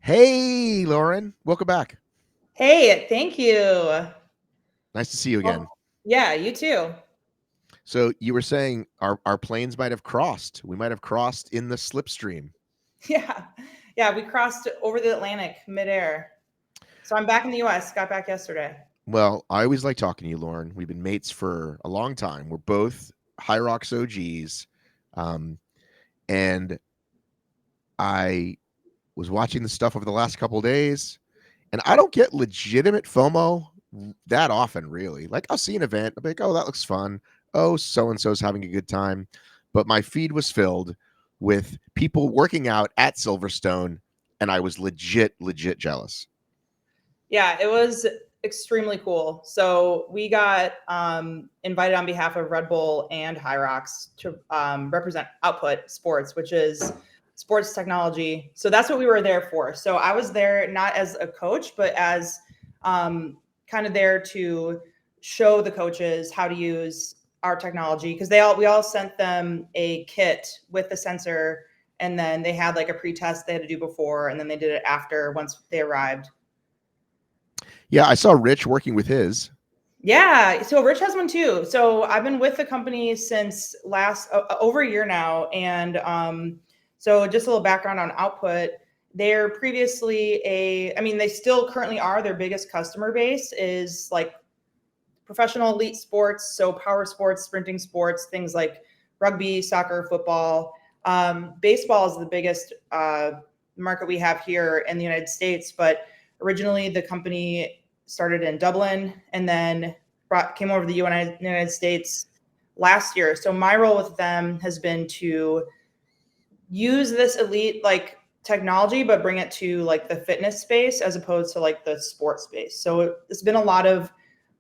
Hey, Lauren, welcome back. Hey, thank you. Nice to see you again. Well, yeah, you too. So you were saying our planes might have crossed. We might have crossed in the slipstream. Yeah. Yeah, we crossed over the Atlantic midair. So I'm back in the US, got back yesterday. Well, I always like talking to you, Lauren. We've been mates for a long time. We're both HYROX OGs. Um, and I was watching the stuff over the last couple of days, and I don't get legitimate FOMO that often, really. Like, I'll see an event, I'll be like, oh, that looks fun. Oh, so and so's having a good time. But my feed was filled with people working out at Silverstone, and I was legit jealous. Yeah, it was extremely cool. So we got invited on behalf of Red Bull and HYROX to represent Output Sports, which is sports technology. So that's what we were there for. So I was there not as a coach, but as kind of there to show the coaches how to use our technology, because we all sent them a kit with the sensor, and then they had like a pre-test they had to do before, and then they did it after once they arrived. Yeah, I saw Rich working with his. Yeah, so Rich has one too. So I've been with the company since over a year now, and so just a little background on Output. They're previously they still currently are. Their biggest customer base is like professional elite sports, so power sports, sprinting sports, things like rugby, soccer, football. Baseball is the biggest market we have here in the United States, but originally the company started in Dublin and then came over to the United States last year. So my role with them has been to use this elite like technology, but bring it to like the fitness space as opposed to like the sports space. So it's been a lot of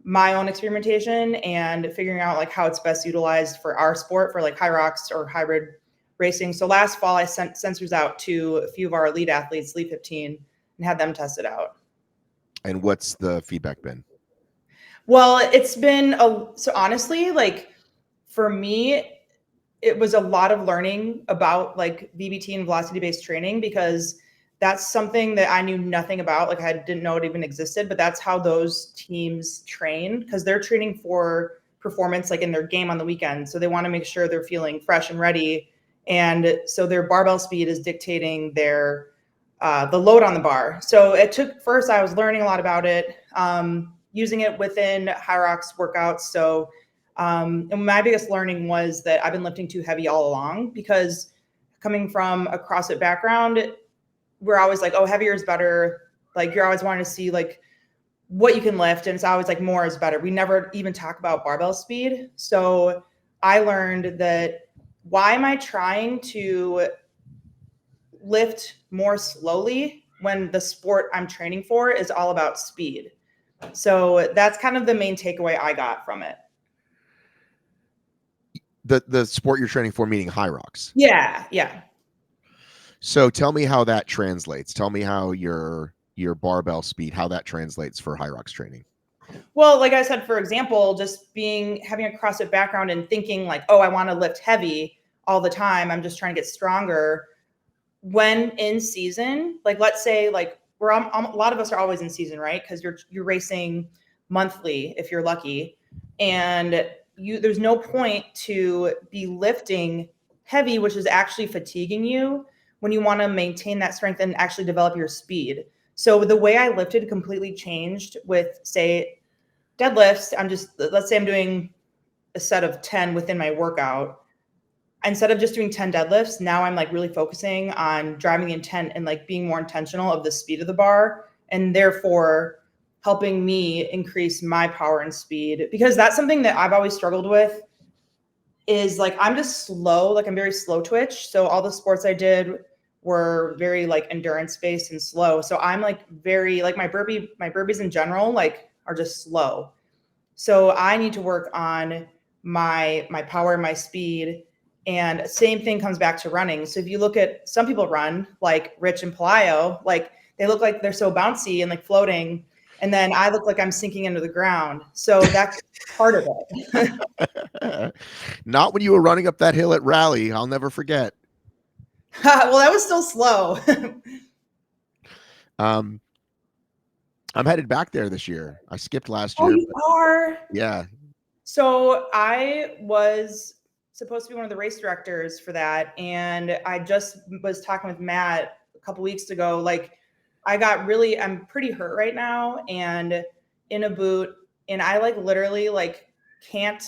my own experimentation and figuring out like how it's best utilized for our sport, for like HYROX or hybrid racing. So last fall I sent sensors out to a few of our elite athletes, Elite 15, and had them test it out. And what's the feedback been? Well, it's been so honestly, like for me, it was a lot of learning about like VBT and velocity based training, because that's something that I knew nothing about. Like I didn't know it even existed, but that's how those teams train, because they're training for performance like in their game on the weekend. So they want to make sure they're feeling fresh and ready. And so their barbell speed is dictating their the load on the bar. So it took first, I was learning a lot about it, using it within HYROX workouts. So and my biggest learning was that I've been lifting too heavy all along, because coming from a CrossFit background, we're always like, oh, heavier is better. Like you're always wanting to see like what you can lift. And it's always like more is better. We never even talk about barbell speed. So I learned that why am I trying to lift more slowly when the sport I'm training for is all about speed? So that's kind of the main takeaway I got from it. The sport you're training for, meaning HYROX. Yeah. So tell me how that translates. Tell me how your barbell speed, how that translates for HYROX training. Well, like I said, for example, just having a CrossFit background and thinking like, oh, I want to lift heavy all the time, I'm just trying to get stronger. When in season, like let's say like a lot of us are always in season, right? Because you're racing monthly if you're lucky, and there's no point to be lifting heavy, which is actually fatiguing you, when you want to maintain that strength and actually develop your speed. So the way I lifted completely changed with, say, deadlifts. Let's say I'm doing a set of 10 within my workout. Instead of just doing 10 deadlifts, now I'm like really focusing on driving the intent and like being more intentional of the speed of the bar, and therefore helping me increase my power and speed. Because that's something that I've always struggled with, is like I'm just slow, like I'm very slow twitch. So all the sports I did were very like endurance based and slow. So I'm like very like my burpees in general like are just slow. So I need to work on my power and my speed. And same thing comes back to running. So if you look at some people run like Rich and Palayo, like they look like they're so bouncy and like floating. And then I look like I'm sinking into the ground. So that's part of it. Not when you were running up that hill at Raleigh. I'll never forget. Well, that was still slow. Um, I'm headed back there this year. I skipped last Oh, year, you but are. yeah. So I was supposed to be one of the race directors for that, and I just was talking with Matt a couple weeks ago. Like, I'm pretty hurt right now, and in a boot, and I like literally like can't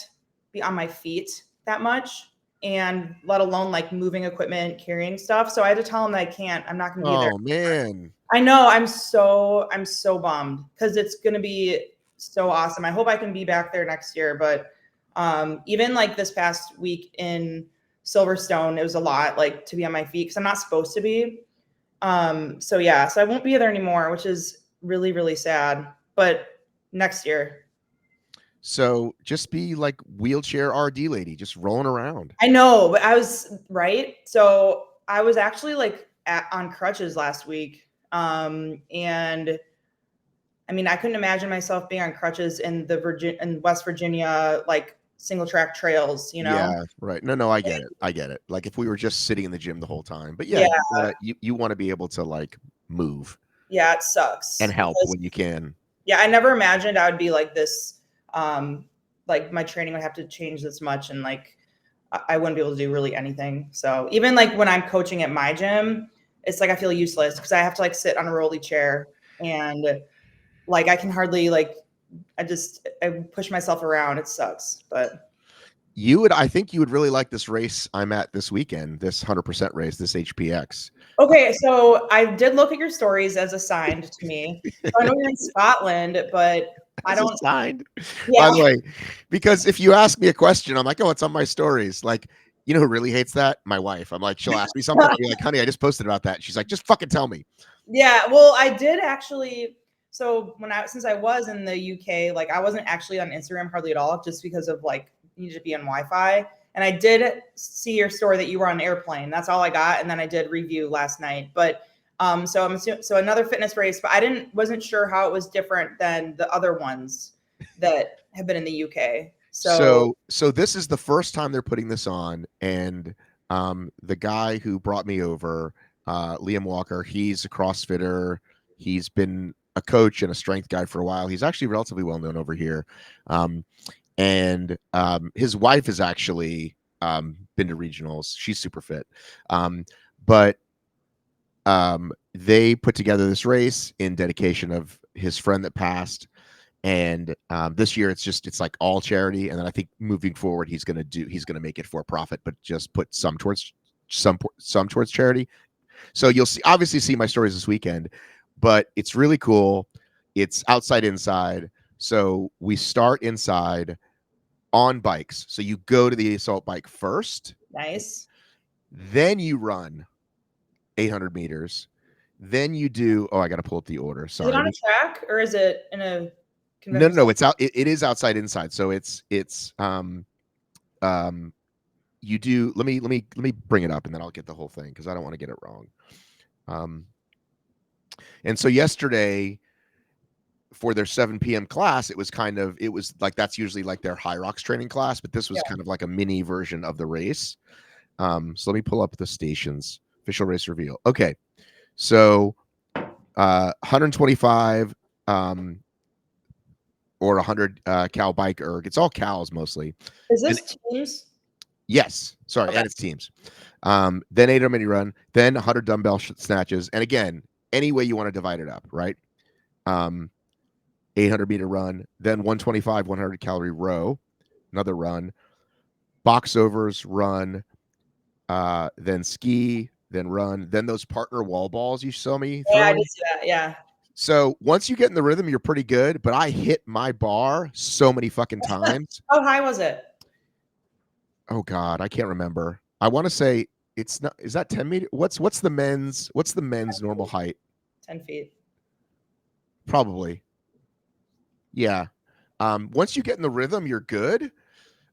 be on my feet that much, and let alone like moving equipment, carrying stuff. So I had to tell him that I can't. I'm not going to be there. Oh man. I know. I'm so bummed because it's gonna be so awesome. I hope I can be back there next year. But even like this past week in Silverstone, it was a lot like to be on my feet because I'm not supposed to be. So yeah, so I won't be there anymore, which is really, really sad. But next year. So just be like wheelchair RD lady, just rolling around. I know, but I was right. So I was actually like on crutches last week. And I mean, I couldn't imagine myself being on crutches in West Virginia, like single track trails, you know? Yeah, right. No, I get it. I get it. Like if we were just sitting in the gym the whole time. But yeah, Yeah, you want to be able to like move yeah, it and sucks help because when you can. yeah, I never imagined I would be like this. Like my training would have to change this much, and like I wouldn't be able to do really anything. So even like when I'm coaching at my gym, it's like I feel useless because I have to like sit on a rolly chair and like I can hardly like I push myself around. It sucks, but. I think you would really like this race I'm at this weekend, this 100% race, this HPX. Okay, so I did look at your stories as assigned to me. So I know you're in Scotland, but I As don't. assigned. By Yeah, the way, because if you ask me a question, I'm like, oh, it's on my stories. Like, you know who really hates that? My wife. I'm like, she'll ask me something. I'll be like, honey, I just posted about that. She's like, just fucking tell me. yeah. Well, I did actually. So since I was in the UK, like I wasn't actually on Instagram hardly at all, just because of like you need to be on Wi-Fi. And I did see your story that you were on an airplane. That's all I got, and then I did review last night. But so I'm assuming so another fitness race, but I wasn't sure how it was different than the other ones that have been in the UK. So So this is the first time they're putting this on, and the guy who brought me over, Liam Walker, he's a CrossFitter. He's been a coach and a strength guy for a while. He's actually relatively well known over here, and his wife has actually been to regionals. She's super fit, but they put together this race in dedication of his friend that passed. And this year it's like all charity, and then I think moving forward he's gonna make it for profit, but just put some towards some towards charity. So you'll obviously see my stories this weekend, but it's really cool. It's outside inside, so we start inside on bikes. So you go to the assault bike first, nice. then you run 800 meters, then you do. Oh, I got to pull up the order. Is it Sorry. on a track or is it in a No, conventional no, center? it's out. It is outside inside. So it's um you do. Let me bring it up, and then I'll get the whole thing because I don't want to get it wrong. Um, and so yesterday for their 7 p.m. class, it was like that's usually like their HYROX training class, but this was Yeah. kind of like a mini version of the race. So let me pull up the station's official race reveal. Okay, so 125 or 100 cow bike erg. It's all cows mostly. Is And this teams? yes, sorry, Okay. and it's teams. Then 800 mini run, then 100 dumbbell snatches, and again, any way you want to divide it up, right? 800-meter run, then 125, 100 calorie row, another run, box overs, run, then ski, then run, then those partner wall balls you saw me Yeah, I did throwing. see that. Yeah. So once you get in the rhythm, you're pretty good. But I hit my bar so many fucking times. How high was it? Oh God, I can't remember. I want to say it's not. Is that 10 meter? What's the men's normal height? 10 feet. Probably. Yeah. Once you get in the rhythm, you're good.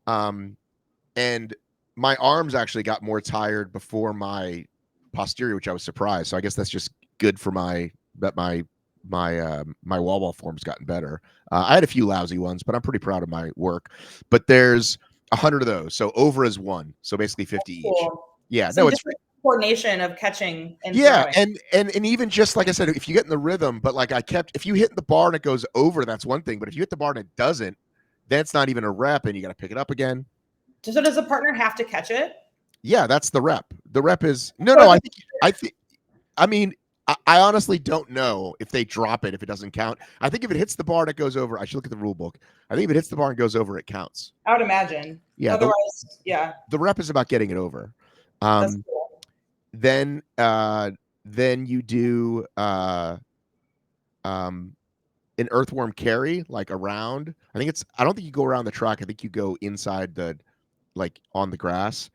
And my arms actually got more tired before my posterior, which I was surprised. So I guess that's just good for my my wall ball form's gotten better. I had a few lousy ones, but I'm pretty proud of my work. But there's 100 of those, so over is one, so basically 50 each. Cool. Yeah, Some no, it's different coordination of catching and Yeah, throwing. and even just like I said, if you get in the rhythm, but like if you hit the bar and it goes over, that's one thing. But if you hit the bar and it doesn't, that's not even a rep, and you got to pick it up again. So does the partner have to catch it? Yeah, that's the rep. The rep is no. I mean, I honestly don't know if they drop it if it doesn't count. I think if it hits the bar and it goes over, I should look at the rule book. I think if it hits the bar and goes over, it counts. I would imagine. Yeah. Otherwise, yeah. The rep is about getting it over. That's cool. Then you do an earthworm carry, like around. I don't think you go around the track. I think you go inside like on the grass.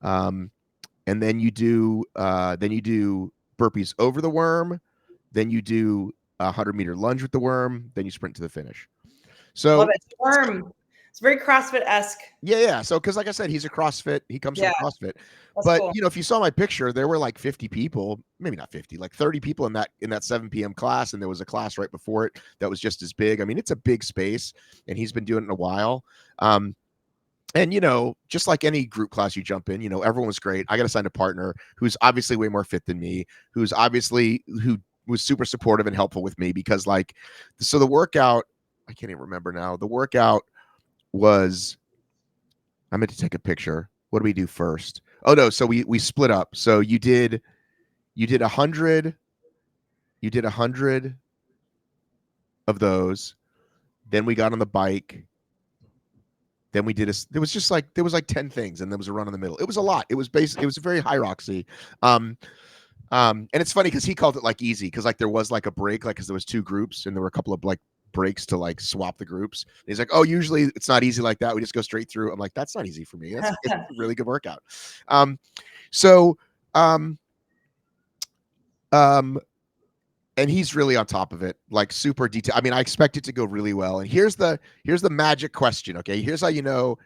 And then you do burpees over the worm. Then you do a 100-meter lunge with the worm. Then you sprint to the finish. So love it. Worm. It's very CrossFit-esque. Yeah. So, because like I said, he's a CrossFit. He comes from CrossFit. But cool. if you saw my picture, there were like 50 people, maybe not 50, like 30 people in that 7 p.m. class, and there was a class right before it that was just as big. I mean, it's a big space, and he's been doing it in a while. And just like any group class you jump in, everyone was great. I got assigned a partner who's obviously way more fit than me, who was super supportive and helpful with me, because so the workout, I can't even remember now. The workout was, I meant to take a picture. What do we do first? Oh no, so we split up. So you did 100. You did 100 of those. Then we got on the bike. Then we did there was like 10 things, and there was a run in the middle. It was a lot. It was very HYROX-y. And it's funny because he called it like easy, because like there was like a break, like because there was 2 groups and there were a couple of like breaks to like swap the groups. And he's like, oh, usually it's not easy like that. We just go straight through. I'm like, that's not easy for me. It's a really good workout. And he's really on top of it, like super detailed. I mean, I expect it to go really well. And here's the magic question. Okay, here's how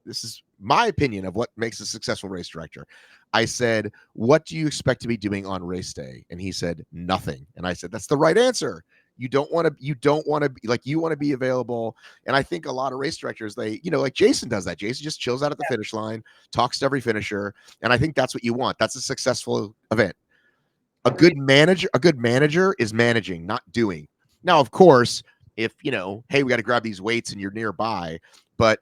this is my opinion of what makes a successful race director. I said, what do you expect to be doing on race day? And he said, nothing. And I said, that's the right answer. You want to be available. And I think a lot of race directors, they, like Jason does that. Jason just chills out at the finish line, talks to every finisher. And I think that's what you want. That's a successful event. A good manager is managing, not doing. Now, of course, if, hey, we got to grab these weights and you're nearby, but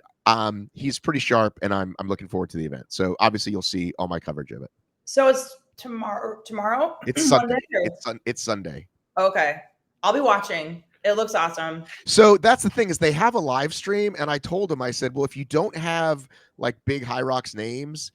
he's pretty sharp, and I'm looking forward to the event. So obviously you'll see all my coverage of it. So it's tomorrow? It's Sunday. It's Sunday. Okay. I'll be watching. It looks awesome. So that's the thing, is they have a live stream, and I told him, I said, well, if you don't have like big HYROX names,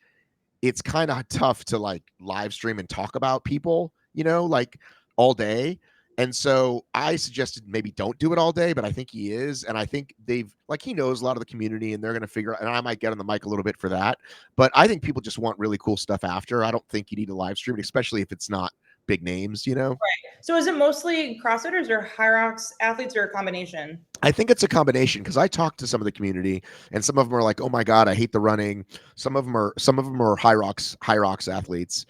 it's kind of tough to like live stream and talk about people, like all day. And so I suggested maybe don't do it all day, but I think he is. And I think he knows a lot of the community, and they're going to figure out, and I might get on the mic a little bit for that. But I think people just want really cool stuff after. I don't think you need to live stream it, especially if it's not big names, Right. So is it mostly CrossFitters or HYROX athletes, or a combination? I think it's a combination, because I talked to some of the community, and some of them are like, oh my God, I hate the running. Some of them are HYROX athletes.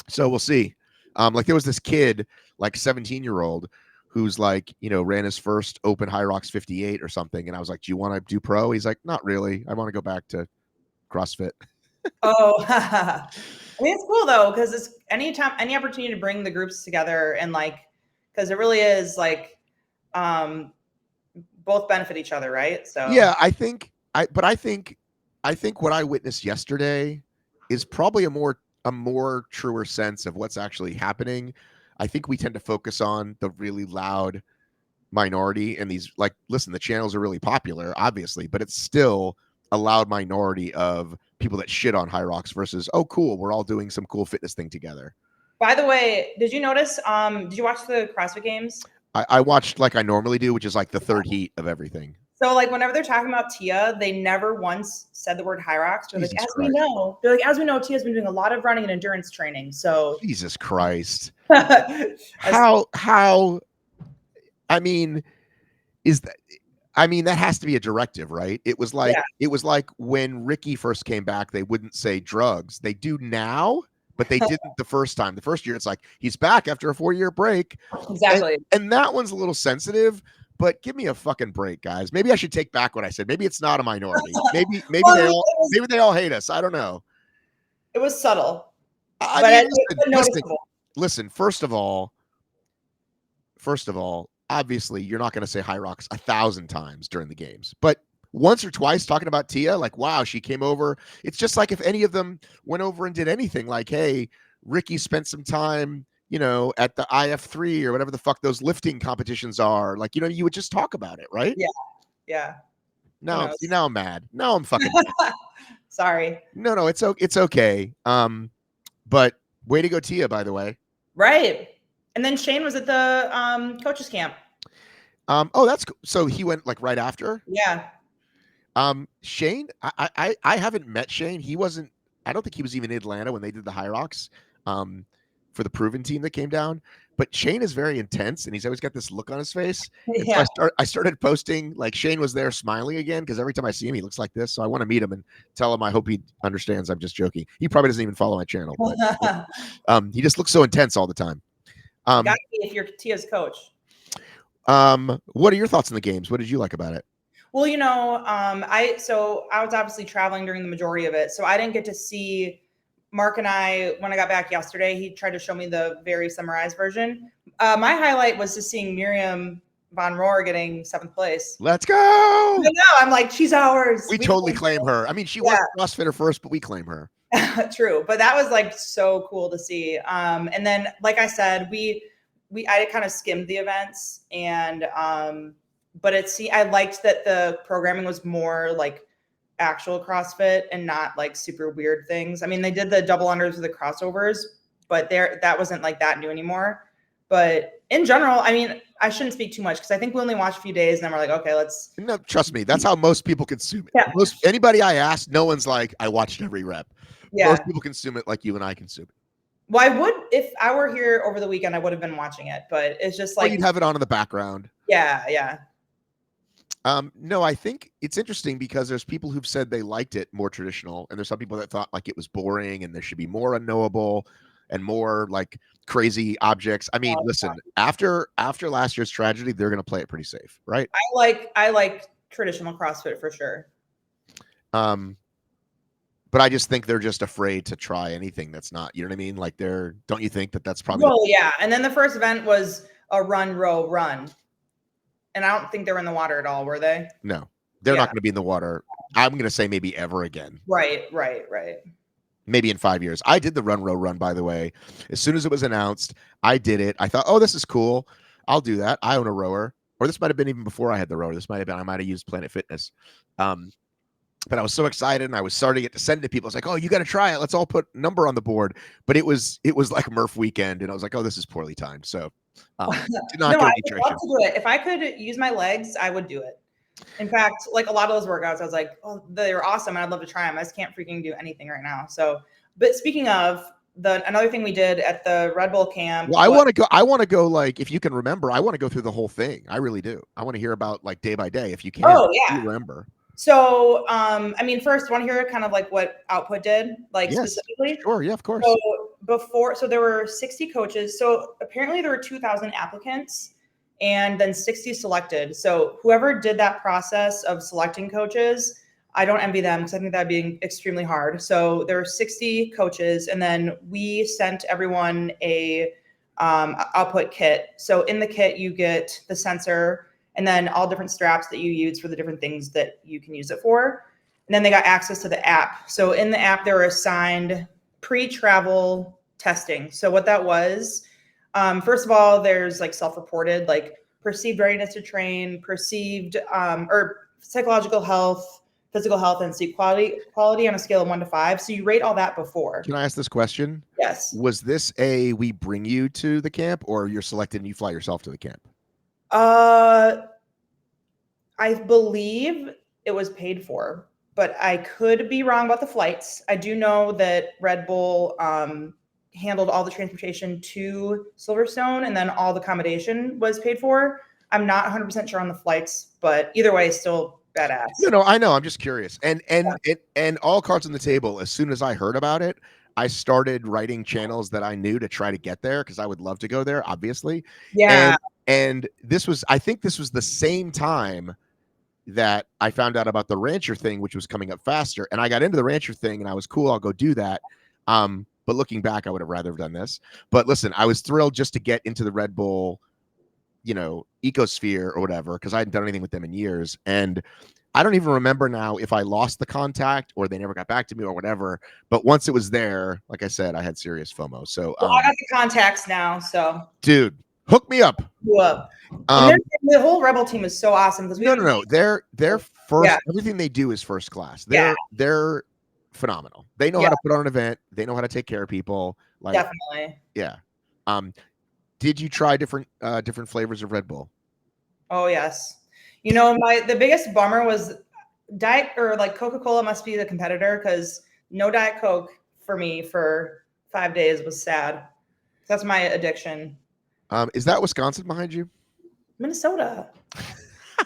So we'll see. Like there was this kid, like 17-year-old, who's like, ran his first open HYROX 58 or something. And I was like, do you want to do pro? He's like, not really. I want to go back to CrossFit. Oh, I mean, it's cool though, because it's any opportunity to bring the groups together, and because it really is like, both benefit each other, right? So yeah, I think what I witnessed yesterday is probably a more truer sense of what's actually happening. I think we tend to focus on the really loud minority, and these, like, listen, the channels are really popular, obviously, but it's still a loud minority of people that shit on HYROX versus, oh, cool, we're all doing some cool fitness thing together. By the way, did you notice, did you watch the CrossFit Games? I watched like I normally do, which is like the third heat of everything. So like whenever they're talking about Tia, they never once said the word HYROX. They're like, as we know, Tia's been doing a lot of running and endurance training. So Jesus Christ. how I mean, that has to be a directive, right? It was like when Ricky first came back, they wouldn't say drugs. They do now, but they didn't the first time. The first year, it's like, he's back after a 4-year break. Exactly. And that one's a little sensitive, but give me a fucking break, guys. Maybe I should take back what I said. Maybe it's not a minority. Maybe they all hate us. I don't know. It was subtle, I but mean, but noticeable. listen. First of all, obviously, you're not going to say HYROX 1,000 times during the games, but once or twice talking about Tia, like, wow, she came over. It's just like if any of them went over and did anything, like, hey, Ricky spent some time, at the IF3 or whatever the fuck those lifting competitions are. Like, you would just talk about it, right? Yeah. Yeah. Who Now, see, knows? now I'm mad. Now I'm fucking mad. Sorry. No, it's okay. But way to go, Tia, by the way. Right. And then Shane was at the coaches camp. Oh, that's cool. So he went like right after. Yeah. Shane, I haven't met Shane. He wasn't. I don't think he was even in Atlanta when they did the HYROX, for the proven team that came down. But Shane is very intense, and he's always got this look on his face. And Yeah. so I started posting like Shane was there smiling again because every time I see him, he looks like this. So I want to meet him and tell him I hope he understands I'm just joking. He probably doesn't even follow my channel, but he just looks so intense all the time. Got to be if you're Tia's coach. What are your thoughts on the games? What did you like about it? Well, I was obviously traveling during the majority of it, so I didn't get to see Mark and I when I got back yesterday. He tried to show me the very summarized version. My highlight was just seeing Miriam Von Rohr getting 7th place. Let's go! I know. I'm like, she's ours. We totally claim her. I mean, she was CrossFitter first, but we claim her. True, but that was like so cool to see. And then, like I said, I kind of skimmed the events, and but I liked that the programming was more like actual CrossFit and not like super weird things. I mean, they did the double unders with the crossovers, but that wasn't like that new anymore. But in general, I mean, I shouldn't speak too much because I think we only watched a few days and then we're like, okay, let's. No, trust me, that's how most people consume it. Yeah. Anybody I asked, no one's like, I watched every rep. Yeah. Most people consume it like you and I consume it. Well, if I were here over the weekend, I would have been watching it, but it's just like. Well, you'd have it on in the background. Yeah, yeah. No, I think it's interesting because there's people who've said they liked it more traditional, and there's some people that thought like it was boring and there should be more unknowable and more like crazy objects. I mean, listen, after last year's tragedy, they're going to play it pretty safe, right? I like traditional CrossFit for sure. But I just think they're just afraid to try anything that's not, you know what I mean? Like don't you think that's probably? Well, yeah. And then the first event was a run, row, run. And I don't think they were in the water at all, were they? No, they're not going to be in the water. I'm going to say maybe ever again. Right. Maybe in 5 years. I did the run, row, run, by the way. As soon as it was announced, I did it. I thought, oh, this is cool. I'll do that. I own a rower. Or this might have been even before I had the rower. I might have used Planet Fitness. But I was so excited, and I was starting to send it to people. It's like, oh, you got to try it. Let's all put number on the board. But it was like Murph weekend, and I was like, oh, this is poorly timed. So did not get any traction. To do it. If I could use my legs, I would do it. In fact, like a lot of those workouts, I was like, oh, they were awesome, and I'd love to try them. I just can't freaking do anything right now. So, but speaking of another thing we did at the Red Bull camp. Well, I want to go like, if you can remember, I want to go through the whole thing. I really do. I want to hear about like day by day, if you can. Oh yeah. If you remember. So, I mean, first, want to hear kind of like what Output did, like specifically? Sure, yeah, of course. So there were 60 coaches. So apparently there were 2,000 applicants and then 60 selected. So whoever did that process of selecting coaches, I don't envy them because I think that'd be extremely hard. So there were 60 coaches, and then we sent everyone a Output kit. So in the kit, you get the sensor and then all different straps that you use for the different things that you can use it for. And then they got access to the app. So in the app, they were assigned pre-travel testing. So what that was, first of all, there's like self-reported, like perceived readiness to train, perceived or psychological health, physical health, and sleep quality on a scale of 1 to 5. So you rate all that before. Can I ask this question? Yes. Was this we bring you to the camp, or you're selected and you fly yourself to the camp? I believe it was paid for, but I could be wrong about the flights. I do know that Red Bull handled all the transportation to Silverstone, and then all the accommodation was paid for. I'm not 100% sure on the flights, but either way, still badass. No, I know. I'm just curious. And all cards on the table. As soon as I heard about it, I started writing channels that I knew to try to get there because I would love to go there, obviously. Yeah. And I think this was the same time that I found out about the Rancher thing, which was coming up faster. And I got into the Rancher thing and I was cool. I'll go do that. But looking back, I would have rather have done this. But listen, I was thrilled just to get into the Red Bull, ecosphere or whatever, because I hadn't done anything with them in years. And I don't even remember now if I lost the contact or they never got back to me or whatever. But once it was there, like I said, I had serious FOMO. So, Well, I got the contacts now, so dude, hook me up. And the whole Rebel team is so awesome because no. They're first. Yeah. Everything they do is first class. Yeah. They're phenomenal. They know how to put on an event. They know how to take care of people. Like, definitely. Yeah. Did you try different flavors of Red Bull? Oh yes. The biggest bummer was Diet or like Coca-Cola must be the competitor because no Diet Coke for me for 5 days was sad. That's my addiction. Is that Wisconsin behind you? Minnesota.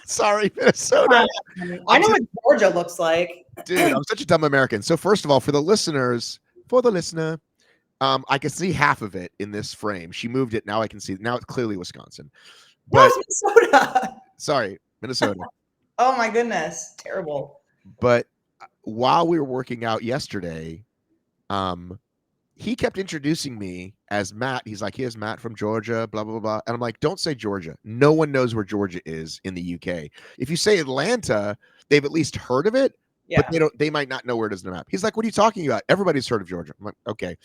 Sorry, Minnesota. I know what Georgia looks like. Dude, I'm such a dumb American. So first of all, for the listener, I can see half of it in this frame. She moved it. Now I can see. Now it's clearly Wisconsin. But no, it's Minnesota. Sorry, Minnesota. Oh my goodness, terrible. But while we were working out yesterday, he kept introducing me as Matt. He's like, here's Matt from Georgia, blah, blah, blah. And I'm like, don't say Georgia. No one knows where Georgia is in the UK. If you say Atlanta, they've at least heard of it, but they might not know where it is in the map. He's like, what are you talking about? Everybody's heard of Georgia. I'm like, okay,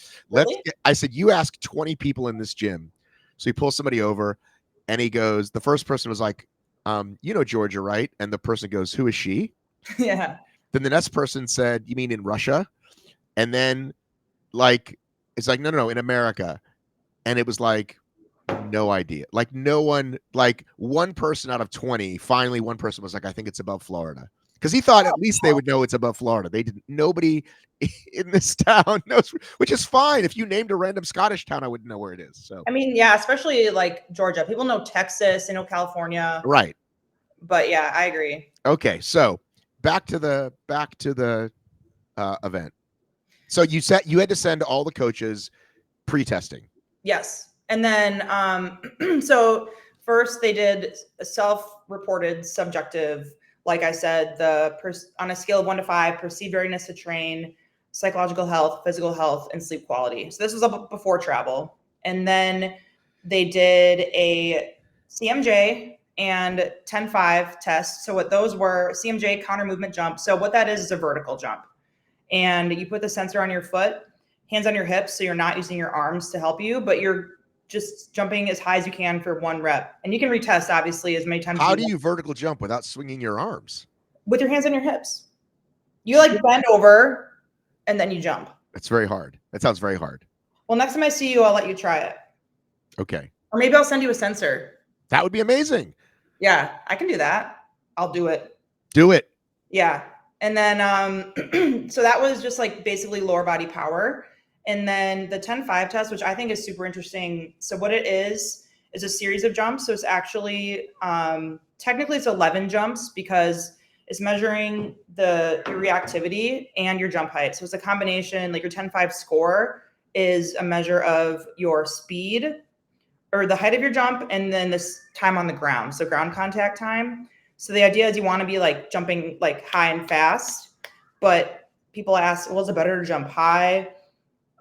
I said, you ask 20 people in this gym. So he pulls somebody over and he goes, the first person was like, you know Georgia, right? And the person goes, who is she? Yeah. Then the next person said, you mean in Russia? And then it's like, no, in America. And it was like, no idea. Like no one, like one person out of 20, finally one person was like, I think it's above Florida. Because he thought at least they would know it's above Florida. They didn't. Nobody in this town knows, which is fine. If you named a random Scottish town, I wouldn't know where it is. So I mean, yeah, especially like Georgia. People know Texas, they know California. Right. But yeah, I agree. Okay, so back to the event. So you said you had to send all the coaches pre-testing. Yes. And then so first they did a self-reported subjective, like I said, on a scale of 1 to 5, perceived readiness to train, psychological health, physical health, and sleep quality. So this was up before travel. And then they did a CMJ and 10-5 test. So what those were, CMJ, counter movement jump. So what that is a vertical jump. And you put the sensor on your foot, hands on your hips, so you're not using your arms to help you, but you're just jumping as high as you can for 1 rep. And you can retest, obviously, as many times How do you vertical jump without swinging your arms? With your hands on your hips. You like bend over and then you jump. That's very hard. That sounds very hard. Well, next time I see you, I'll let you try it. Okay. Or maybe I'll send you a sensor. That would be amazing. Yeah, I can do that. I'll do it. Do it. Yeah. And then, so that was just like basically lower body power. And then the 10-5 test, which I think is super interesting. So what it is a series of jumps. So it's actually, technically it's 11 jumps because it's measuring your reactivity and your jump height. So it's a combination, like your 10-5 score is a measure of your speed or the height of your jump and then this time on the ground. So ground contact time. So the idea is you want to be like jumping like high and fast, but people ask, well, is it better to jump high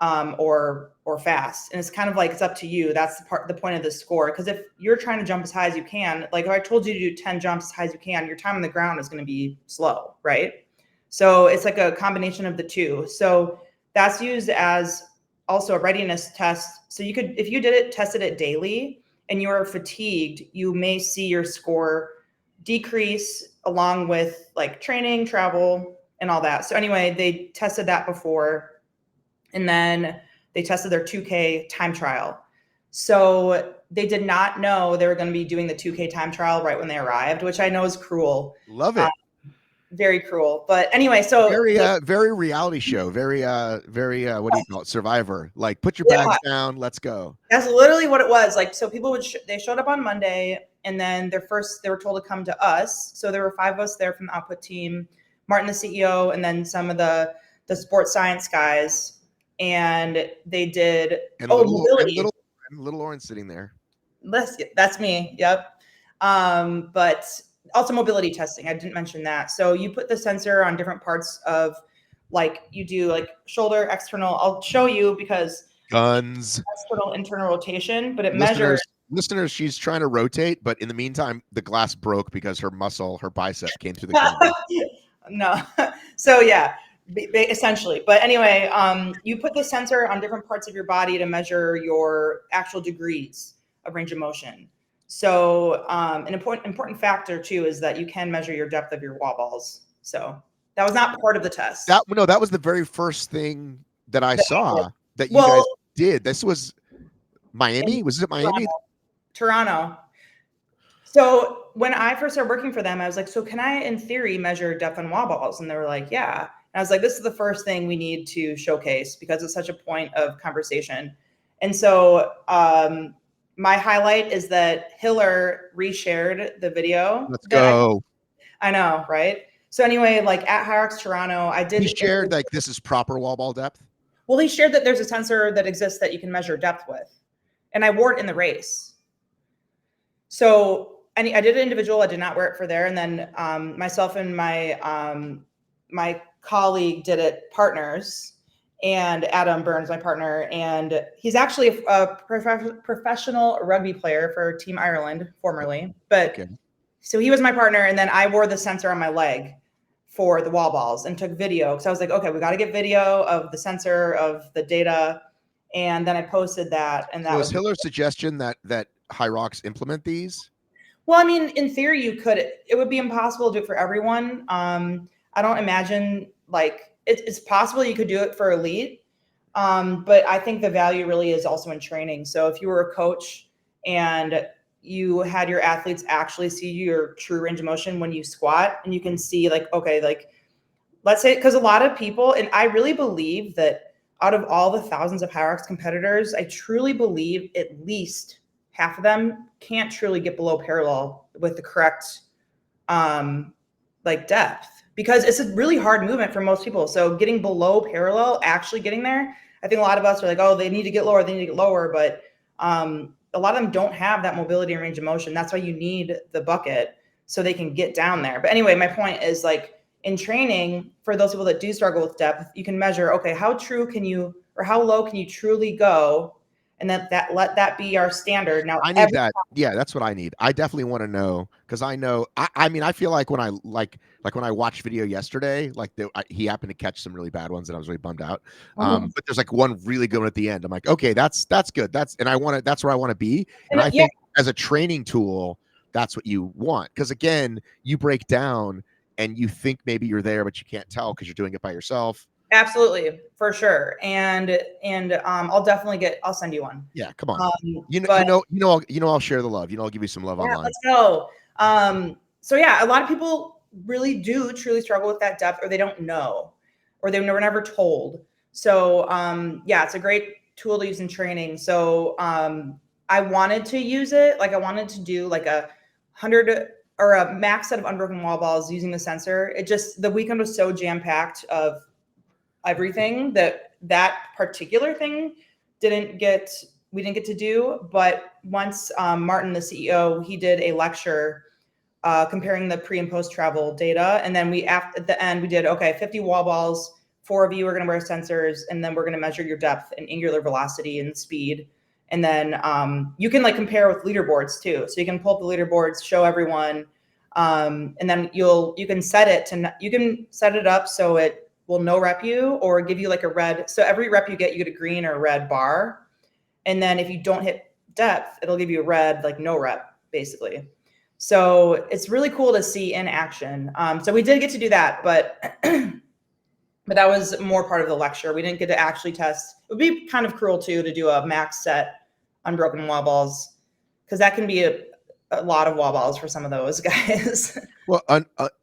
or fast? And it's kind of like, it's up to you. That's the point of the score. Because if you're trying to jump as high as you can, like if I told you to do 10 jumps as high as you can, your time on the ground is going to be slow, right? So it's like a combination of the two. So that's used as also a readiness test. So you could, if you tested it daily and you are fatigued, you may see your score decrease along with like training, travel, and all that. So anyway, they tested that before, and then they tested their 2K time trial. So they did not know they were going to be doing the 2K time trial right when they arrived, which I know is cruel. Love it. Very cruel. But anyway, so very reality show, very what do you call it? Survivor. Like put your bags down, let's go. That's literally what it was. Like, so people they showed up on Monday, and then they were told to come to us. So there were 5 of us there from the output team, Martin, the CEO, and then some of the sports science guys. And they did mobility. Little Lauren sitting there. That's me. Yep. But also mobility testing. I didn't mention that. So you put the sensor on different parts of like you do like shoulder, external. I'll show you because Guns. external, internal rotation, but it measures. Listeners, she's trying to rotate, but in the meantime, the glass broke because her bicep came through the camera. No. So yeah, essentially. But anyway, you put the sensor on different parts of your body to measure your actual degrees of range of motion. So an important factor too is that you can measure your depth of your wall balls. So that was not part of the test. That was the very first thing that I saw that you guys did. This was Miami. Was it Miami? Toronto. So when I first started working for them, I was like, so can I, in theory, measure depth on wall balls? And they were like, yeah. And I was like, this is the first thing we need to showcase because it's such a point of conversation. And so my highlight is that Hiller reshared the video. Let's go. I know, right? So anyway, like at HYROX Toronto, I did. He shared like this is proper wall ball depth. Well, he shared that there's a sensor that exists that you can measure depth with, and I wore it in the race. So I did it individual. I did not wear it for there, and then myself and my colleague did it partners, and Adam Burns, my partner, and he's actually a professional rugby player for Team Ireland formerly, but. Okay. So he was my partner, and then I wore the sensor on my leg for the wall balls and took video. So I was like, okay, we got to get video of the sensor, of the data, and then I posted that. And that was Hiller's suggestion that HYROX implement these. Well, I mean, in theory, you could. It would be impossible to do it for everyone. I don't imagine like it's possible you could do it for elite, but I think the value really is also in training. So if you were a coach and you had your athletes actually see your true range of motion when you squat, and you can see like, okay, like let's say, because a lot of people, and I really believe that out of all the thousands of HYROX competitors, I truly believe at least half of them can't truly get below parallel with the correct like depth, because it's a really hard movement for most people. So getting below parallel, actually getting there, I think a lot of us are like, oh, they need to get lower, but a lot of them don't have that mobility and range of motion. That's why you need the bucket so they can get down there. But anyway, my point is like in training, for those people that do struggle with depth, you can measure, okay, how true can you, or how low can you truly go? And let that be our standard. Now I need that. Yeah, that's what I need. I definitely want to know, because I know. I mean, I feel like when I when I watched video yesterday, like he happened to catch some really bad ones, and I was really bummed out. But there's like one really good one at the end. I'm like, okay, that's good. That's where I want to be. And I think as a training tool, that's what you want, because again, you break down and you think maybe you're there, but you can't tell because you're doing it by yourself. Absolutely, for sure. And I'll send you one. Yeah, come on. I'll share the love. I'll give you some love online. Let's go. So yeah, a lot of people really do truly struggle with that depth, or they don't know, or they were never told. So yeah, it's a great tool to use in training. So I wanted to use it. Like I wanted to do like 100 or a max set of unbroken wall balls using the sensor. The weekend was so jam-packed of everything that particular thing we didn't get to do. But once Martin, the CEO, he did a lecture comparing the pre and post travel data, and then at the end we did 50 wall balls, 4 of you are going to wear sensors, and then we're going to measure your depth and angular velocity and speed. And then you can like compare with leaderboards too, so you can pull up the leaderboards, show everyone, and then you can set it up so it will no rep you or give you like a red. So every rep you get a green or a red bar. And then if you don't hit depth, it'll give you a red, like no rep basically. So it's really cool to see in action. So we did get to do that, but that was more part of the lecture. We didn't get to actually test. It would be kind of cruel too, to do a max set unbroken wall balls, because that can be a lot of wall balls for some of those guys. Well,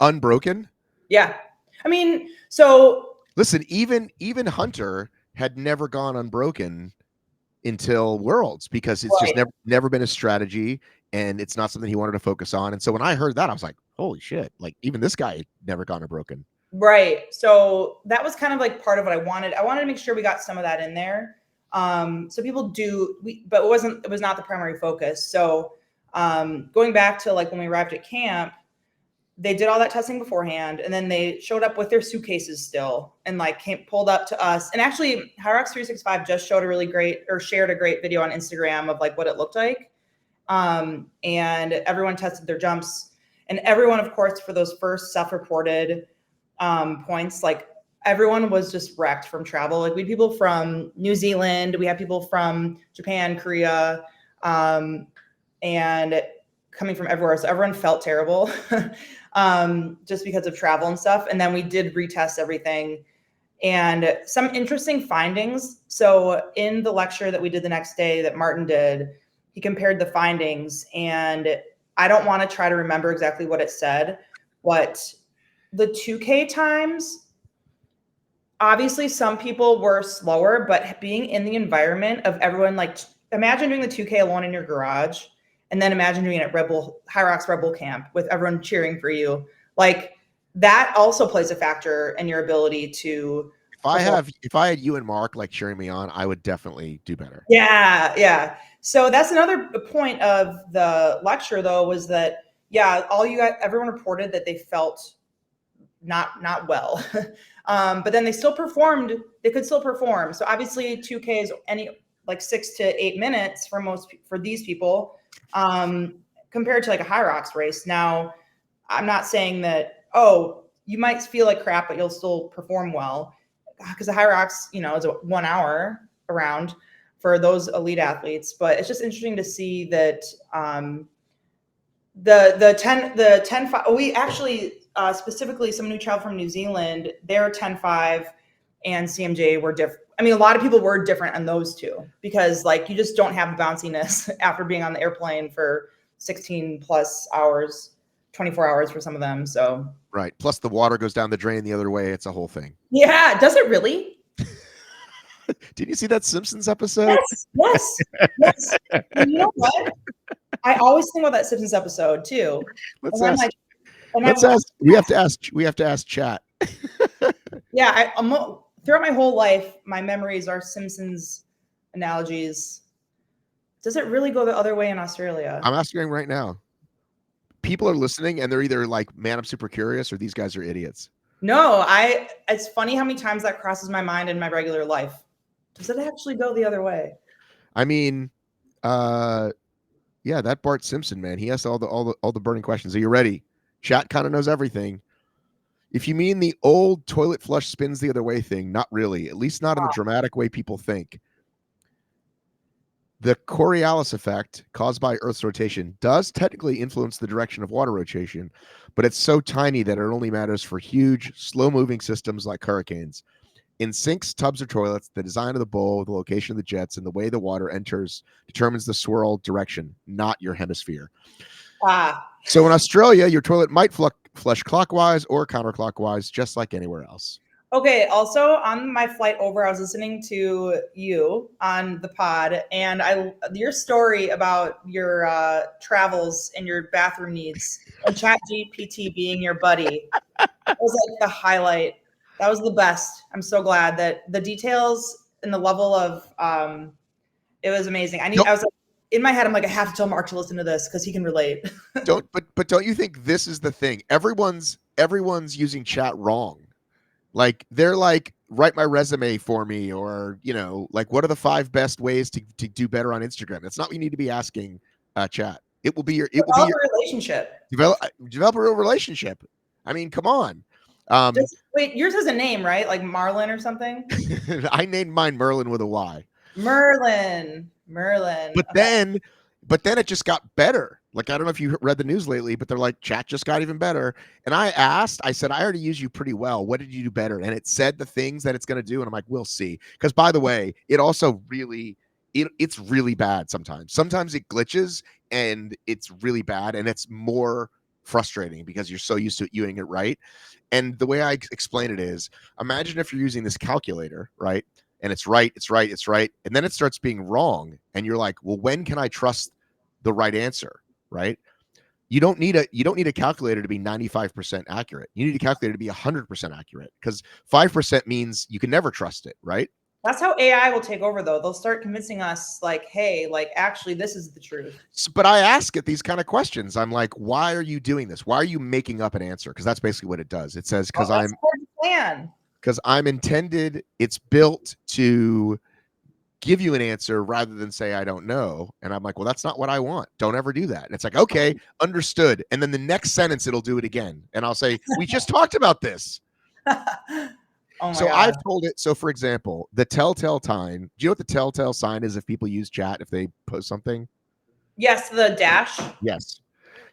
unbroken? Yeah. I mean, so listen, even Hunter had never gone unbroken until Worlds, because it's just never been a strategy, and it's not something he wanted to focus on. And so when I heard that, I was like, holy shit, like even this guy had never gone unbroken. Right. So that was kind of like part of what I wanted. I wanted to make sure we got some of that in there. So people but it was not the primary focus. So going back to like when we arrived at camp, they did all that testing beforehand, and then they showed up with their suitcases still and like pulled up to us. And actually HYROX 365 just showed shared a great video on Instagram of like what it looked like. And everyone tested their jumps, and everyone, of course, for those first self-reported points, like everyone was just wrecked from travel. Like we had people from New Zealand, we had people from Japan, Korea, and coming from everywhere. So everyone felt terrible just because of travel and stuff. And then we did retest everything. And some interesting findings. So in the lecture that we did the next day that Martin did, he compared the findings, and I don't want to try to remember exactly what it said, but the 2K times, obviously some people were slower, but being in the environment of everyone, like imagine doing the 2K alone in your garage, and then imagine doing it at HYROX Rebel Camp with everyone cheering for you. Like that also plays a factor in your ability to. If I had you and Mark like cheering me on, I would definitely do better. Yeah. So that's another point of the lecture, though, was that everyone reported that they felt not well, but then they still performed. They could still perform. So obviously, 2K is like 6 to 8 minutes for these people, compared to like a HYROX race. Now, I'm not saying that you might feel like crap, but you'll still perform well, because the HYROX, is a 1 hour around for those elite athletes. But it's just interesting to see that the 10-5, we actually specifically someone who traveled from New Zealand, their 10-5 and CMJ were different. I mean, a lot of people were different on those two, because like you just don't have the bounciness after being on the airplane for 16 plus hours, 24 hours for some of them. So right. Plus the water goes down the drain the other way. It's a whole thing. Yeah. Does it really? Did you see that Simpsons episode? Yes. And you know what? I always think about that Simpsons episode too. We have to ask chat. Yeah. Throughout my whole life, my memories are Simpsons analogies. Does it really go the other way in Australia? I'm asking right now. People are listening and they're either like, man, I'm super curious, or these guys are idiots. No, it's funny how many times that crosses my mind in my regular life. Does it actually go the other way? I mean, yeah, that Bart Simpson, man, he asked all the burning questions. Are you ready? Chat kind of knows everything. If you mean the old toilet flush spins the other way thing, not really, at least not in the dramatic way people think. The Coriolis effect caused by Earth's rotation does technically influence the direction of water rotation, but it's so tiny that it only matters for huge, slow-moving systems like hurricanes. In sinks, tubs, or toilets, the design of the bowl, the location of the jets, and the way the water enters determines the swirl direction, not your hemisphere. So in Australia, your toilet might flush clockwise or counterclockwise, just like anywhere else. Okay. Also, on my flight over, I was listening to you on the pod, and your story about your travels and your bathroom needs, and ChatGPT being your buddy, was like the highlight. That was the best. I'm so glad that the details and the level of it was amazing. I was like, in my head, I'm like, I have to tell Mark to listen to this because he can relate. But don't you think this is the thing? Everyone's using chat wrong. Like they're like, write my resume for me, or like, what are the 5 best ways to do better on Instagram? That's not what you need to be asking chat. It will be your relationship. Develop a real relationship. I mean, come on. Wait, yours has a name, right? Like Marlin or something? I named mine Merlin with a Y. Merlin. But then it just got better. Like, I don't know if you read the news lately, but they're like, chat just got even better. And I said, I already use you pretty well. What did you do better? And it said the things that it's going to do. And I'm like, we'll see. Because by the way, it also really, it's really bad sometimes. Sometimes it glitches and it's really bad. And it's more frustrating because you're so used to doing it right. And the way I explain it is, imagine if you're using this calculator, right? And it's right. And then it starts being wrong. And you're like, well, when can I trust the right answer? Right? You don't need a calculator to be 95% accurate. You need a calculator to be 100% accurate, because 5% means you can never trust it. Right? That's how AI will take over, though. They'll start convincing us, like, hey, like, actually, this is the truth. But I ask it these kind of questions. I'm like, why are you doing this? Why are you making up an answer? Because that's basically what it does. It says, Oh, that's part of the plan. because I'm intended, it's built to give you an answer rather than say I don't know. And I'm like, well, that's not what I want. Don't ever do that. And it's like, okay, understood. And then the next sentence it'll do it again. And I'll say, we just talked about this. Oh my So God. I've told it. So for example, the telltale time, do you know what the telltale sign is if people use chat, if they post something? Yes, the dash. Yes.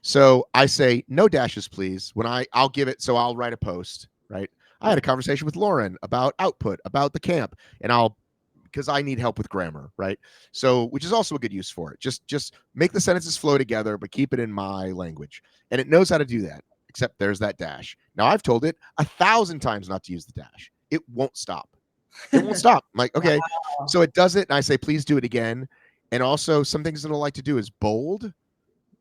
So I say no dashes, please. When I'll give it, so I'll write a post, right? I had a conversation with Lauren about output, about the camp, and I'll, because I need help with grammar, right? So, which is also a good use for it. Just make the sentences flow together, but keep it in my language. And it knows how to do that, except there's that dash. Now I've told it 1,000 times not to use the dash. It won't stop. It won't stop. I'm like, okay. Wow. So it does it, and I say, please do it again. And also some things it'll like to do is bold,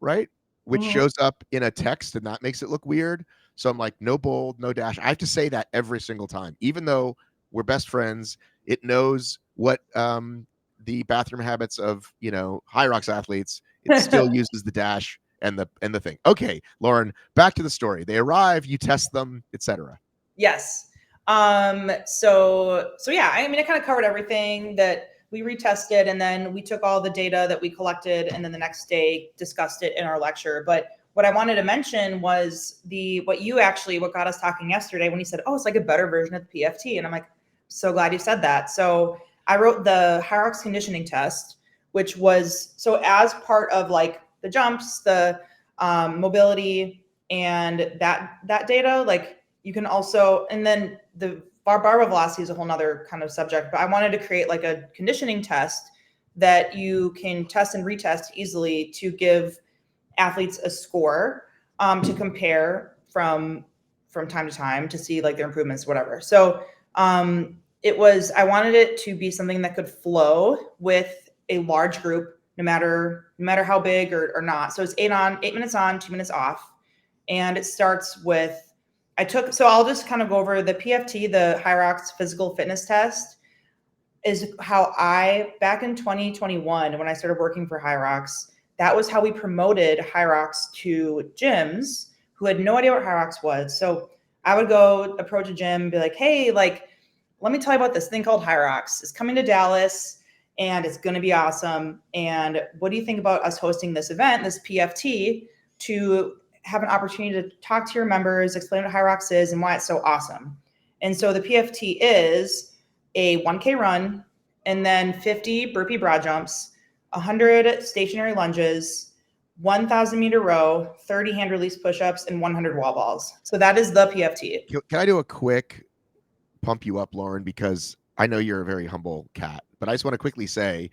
right? Which shows up in a text and that makes it look weird. So I'm like, no bold, no dash. I have to say that every single time, even though we're best friends. It knows what the bathroom habits of HYROX athletes. It still uses the dash and the thing. Okay, Lauren, back to the story. They arrive, you test them, etc. Yes. So yeah, I mean, I kind of covered everything that we retested, and then we took all the data that we collected, and then the next day discussed it in our lecture. But what I wanted to mention was what got us talking yesterday when you said, oh, it's like a better version of the PFT. And I'm like, so glad you said that. So I wrote the HYROX Conditioning Test, which was, so as part of like the jumps, the mobility, and that data, like you can also, and then the barbell velocity is a whole nother kind of subject, but I wanted to create like a conditioning test that you can test and retest easily to give athletes a score to compare from time to time to see like their improvements, whatever. So I wanted it to be something that could flow with a large group, no matter how big or not. So it's 8 minutes on, 2 minutes off. And it starts with, so I'll just kind of go over the PFT, the HYROX physical fitness test, is how back in 2021, when I started working for HYROX, that was how we promoted HYROX to gyms who had no idea what HYROX was. So I would go approach a gym, be like, hey, like, let me tell you about this thing called HYROX. It's coming to Dallas and it's going to be awesome. And what do you think about us hosting this event, this PFT, to have an opportunity to talk to your members, explain what HYROX is and why it's so awesome. And so the PFT is a 1K run, and then 50 burpee broad jumps, 100 stationary lunges, 1,000 meter row, 30 hand release push-ups, and 100 wall balls. So that is the PFT. Can I do a quick pump you up, Lauren? Because I know you're a very humble cat, but I just want to quickly say,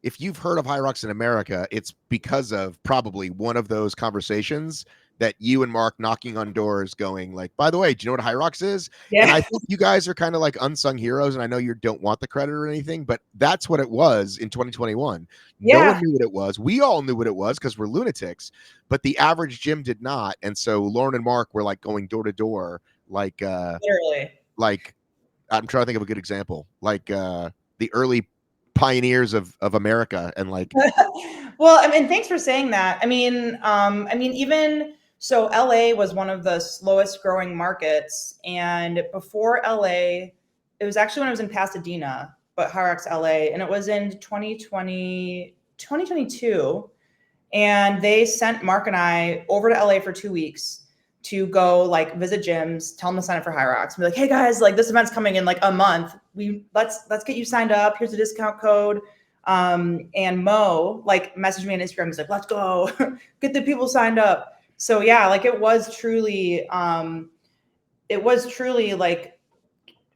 if you've heard of HYROX in America, it's because of probably one of those conversations that you and Mark knocking on doors going like, by the way, do you know what HYROX is? Yeah. And I think you guys are kind of like unsung heroes, and I know you don't want the credit or anything, but that's what it was in 2021. Yeah. No one knew what it was. We all knew what it was because we're lunatics, but the average gym did not. And so Lauren and Mark were like going door to door, like literally. Like I'm trying to think of a good example, like the early pioneers of America, and like well, I mean, thanks for saying that. I mean, even so, LA was one of the slowest growing markets, and before LA, it was actually when I was in Pasadena, but HYROX LA, and it was in 2022, and they sent Mark and I over to LA for 2 weeks to go like visit gyms, tell them to sign up for HYROX, and be like, hey guys, like this event's coming in like a month. Let's get you signed up. Here's a discount code. And Mo like messaged me on Instagram. He's like, let's go get the people signed up. So yeah, like it was truly like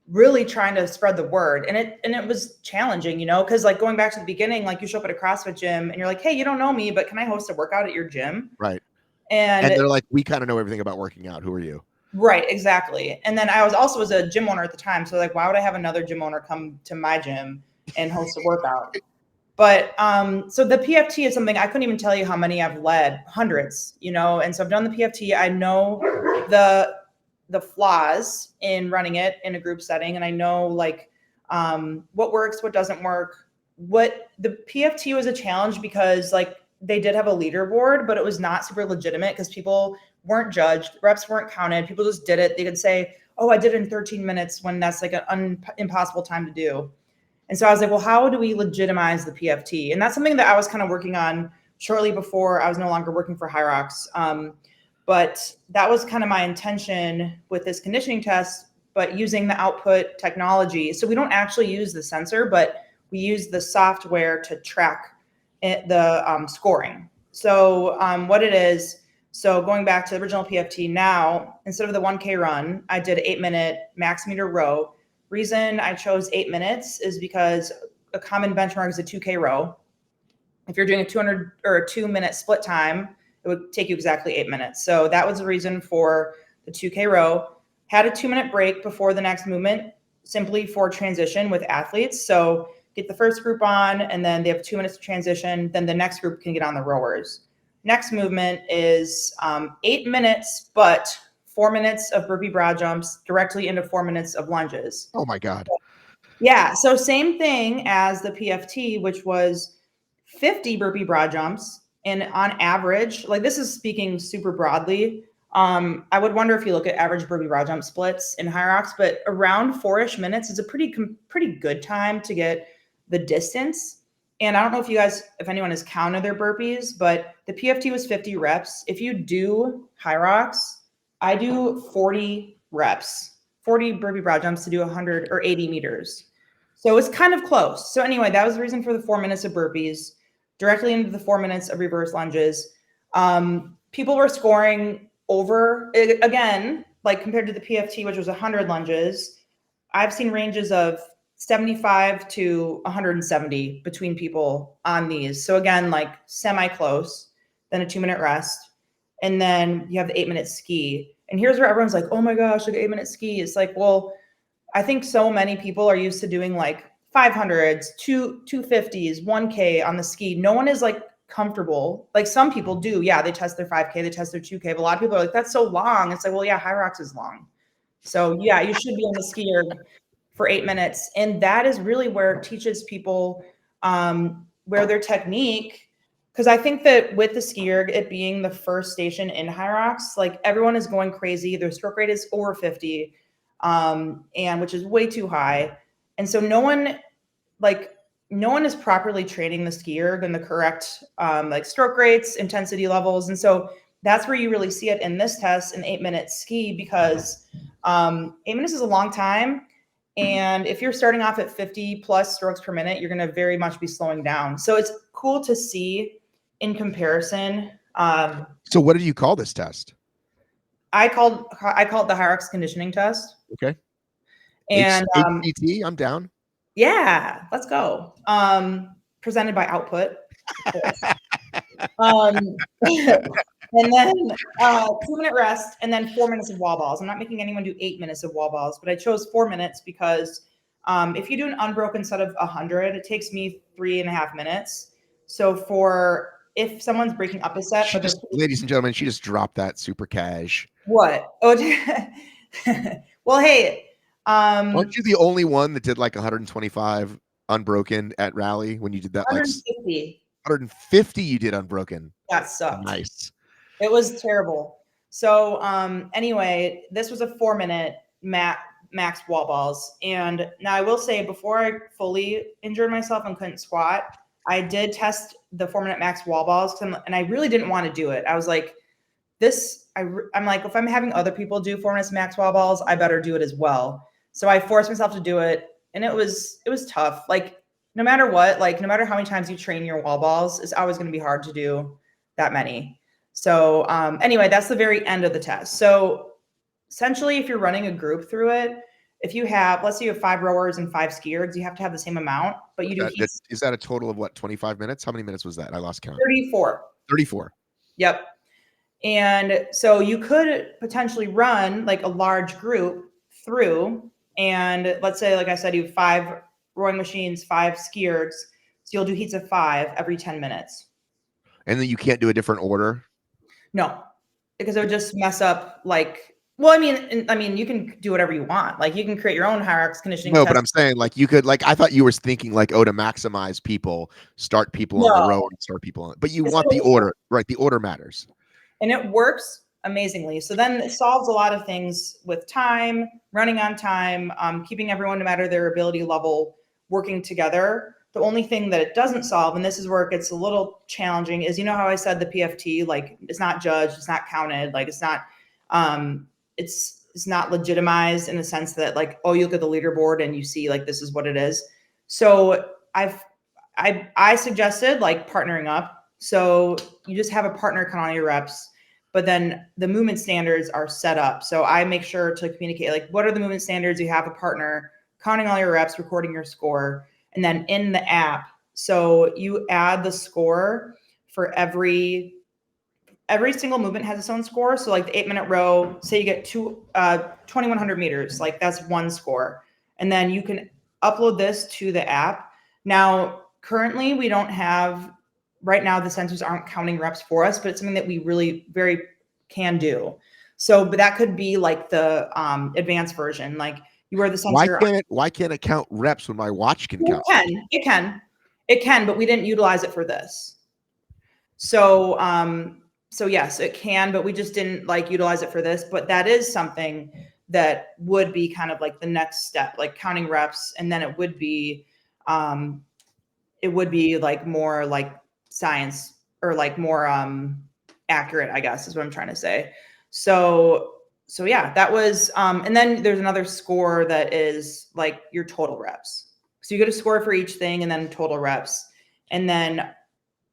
really trying to spread the word. And it was challenging, because like going back to the beginning, like you show up at a CrossFit gym and you're like, hey, you don't know me, but can I host a workout at your gym? Right. And they're like, we kind of know everything about working out. Who are you? Right, exactly. And then I was a gym owner at the time. So like, why would I have another gym owner come to my gym and host a workout? But so the PFT is something I couldn't even tell you how many I've led, hundreds, and so I've done the PFT. I know the flaws in running it in a group setting. And I know like what works, what doesn't work. What the PFT was a challenge because like they did have a leaderboard, but it was not super legitimate because people weren't judged, reps weren't counted. People just did it. They could say, oh, I did it in 13 minutes when that's like an impossible time to do. And so I was like, well, how do we legitimize the PFT? And that's something that I was kind of working on shortly before I was no longer working for HYROX. But that was kind of my intention with this conditioning test, but using the output technology. So we don't actually use the sensor, but we use the software to track the scoring. So what it is, so going back to the original PFT now, instead of the 1K run, I did 8-minute max meter row. Reason I chose 8 minutes is because a common benchmark is a 2K row. If you're doing a 200 or a 2-minute split time, it would take you exactly 8 minutes. So that was the reason for the 2K row. Had a 2-minute break before the next movement, simply for transition with athletes. So get the first group on, and then they have 2 minutes to transition. Then the next group can get on the rowers. Next movement is 8 minutes, but 4 minutes of burpee broad jumps directly into 4 minutes of lunges. Oh my God. Yeah. So same thing as the PFT, which was 50 burpee broad jumps. And on average, like this is speaking super broadly, I would wonder if you look at average burpee broad jump splits in HYROX, but around 4-ish minutes is a pretty good time to get the distance. And I don't know if anyone has counted their burpees, but the PFT was 50 reps. If you do HYROX, I do 40 reps, 40 burpee broad jumps to do 100 or 80 meters. So it's kind of close. So anyway, that was the reason for the 4 minutes of burpees directly into the 4 minutes of reverse lunges. People were scoring over, again, like compared to the PFT, which was 100 lunges. I've seen ranges of 75 to 170 between people on these. So again, like semi-close, then a 2-minute rest. And then you have the 8-minute ski. And here's where everyone's like, oh my gosh, like 8-minute ski. It's like, well, I think so many people are used to doing like 500s, 250s, 1K on the ski. No one is like comfortable. Like some people do. Yeah, they test their 5K, they test their 2K. But a lot of people are like, that's so long. It's like, well, yeah, HYROX is long. So yeah, you should be on the skier for 8 minutes. And that is really where it teaches people where their technique, because I think that with the skier, it being the first station in HYROX, like everyone is going crazy. Their stroke rate is over 50, and which is way too high. And so no one is properly training the skier in the correct like stroke rates, intensity levels. And so that's where you really see it in this test, an 8-minute ski, because 8 minutes is a long time. And if you're starting off at 50 plus strokes per minute, you're going to very much be slowing down. So it's cool to see in comparison. So what did you call this test? I call it the HYROX Conditioning Test. Okay. And HCT, I'm down. Yeah, let's go. Presented by Output. And then 2-minute rest, and then 4 minutes of wall balls. I'm not making anyone do 8 minutes of wall balls, but I chose 4 minutes because if you do an unbroken set of 100, it takes me 3.5 minutes. So if someone's breaking up a set, ladies and gentlemen, she just dropped that super cash. What? Oh, well, hey. Aren't you the only one that did like 125 unbroken at rally when you did that? 150. 150 you did unbroken. That sucked. Nice. It was terrible. So anyway, this was a 4-minute max wall balls. And now I will say, before I fully injured myself and couldn't squat, I did test the 4-minute max wall balls, and I really didn't want to do it. I was like, I'm like, if I'm having other people do 4 minutes max wall balls, I better do it as well. So I forced myself to do it, and it was tough. Like no matter what, like no matter how many times you train your wall balls, it's always going to be hard to do that many. So anyway, that's the very end of the test. So essentially, if you're running a group through it, if you have, let's say you have 5 rowers and 5 skiers, you have to have the same amount, but you do. Is that a total of what, 25 minutes? How many minutes was that? I lost count. 34. 34. Yep. And so you could potentially run like a large group through, and let's say, like I said, you have 5 rowing machines, 5 skiers. So you'll do heats of 5 every 10 minutes. And then you can't do a different order? No, because it would just mess up like Well, I mean, you can do whatever you want. Like you can create your own HYROX conditioning No, but test. I'm saying like you could like I thought you were thinking like to maximize people, start people on the No, road and start people on. But you it's want the order, right? The order matters. and it works amazingly. So then it solves a lot of things with time, running on time, keeping everyone, no matter their ability level, working together. The only thing that it doesn't solve, and this is where it gets a little challenging, is how I said the PFT, like it's not judged, it's not counted, like um, it's not legitimized in the sense that like, oh, you look at the leaderboard and you see like this is what it is. So I suggested like partnering up. So you just have a partner count all your reps, but then the movement standards are set up. So I make sure to communicate like what are the movement standards. You have a partner counting all your reps, recording your score, and then in the app. So you add the score for every single movement has its own score. So like the 8-minute row, say you get 2,100 meters, like that's one score. And then you can upload this to the app. Now, currently we don't have, right now the sensors aren't counting reps for us, but it's something that we really very can do. So, but that could be like the advanced version. Like you wear the sensor. Why can't it count reps when my watch can count? It can, but we didn't utilize it for this. So, so yes, it can, but we just didn't like utilize it for this. But that is something that would be kind of like the next step, like counting reps, and then it would be like more like science or like more accurate, I guess is what I'm trying to say. So yeah, that was and then there's another score that is like your total reps. So you get a score for each thing and then total reps. And then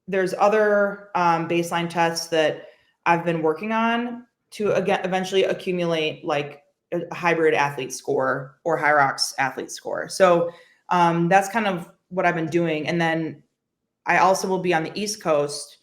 there's other baseline tests that I've been working on to again eventually accumulate like a hybrid athlete score or HYROX athlete score. So that's kind of what I've been doing. And then I also will be on the East Coast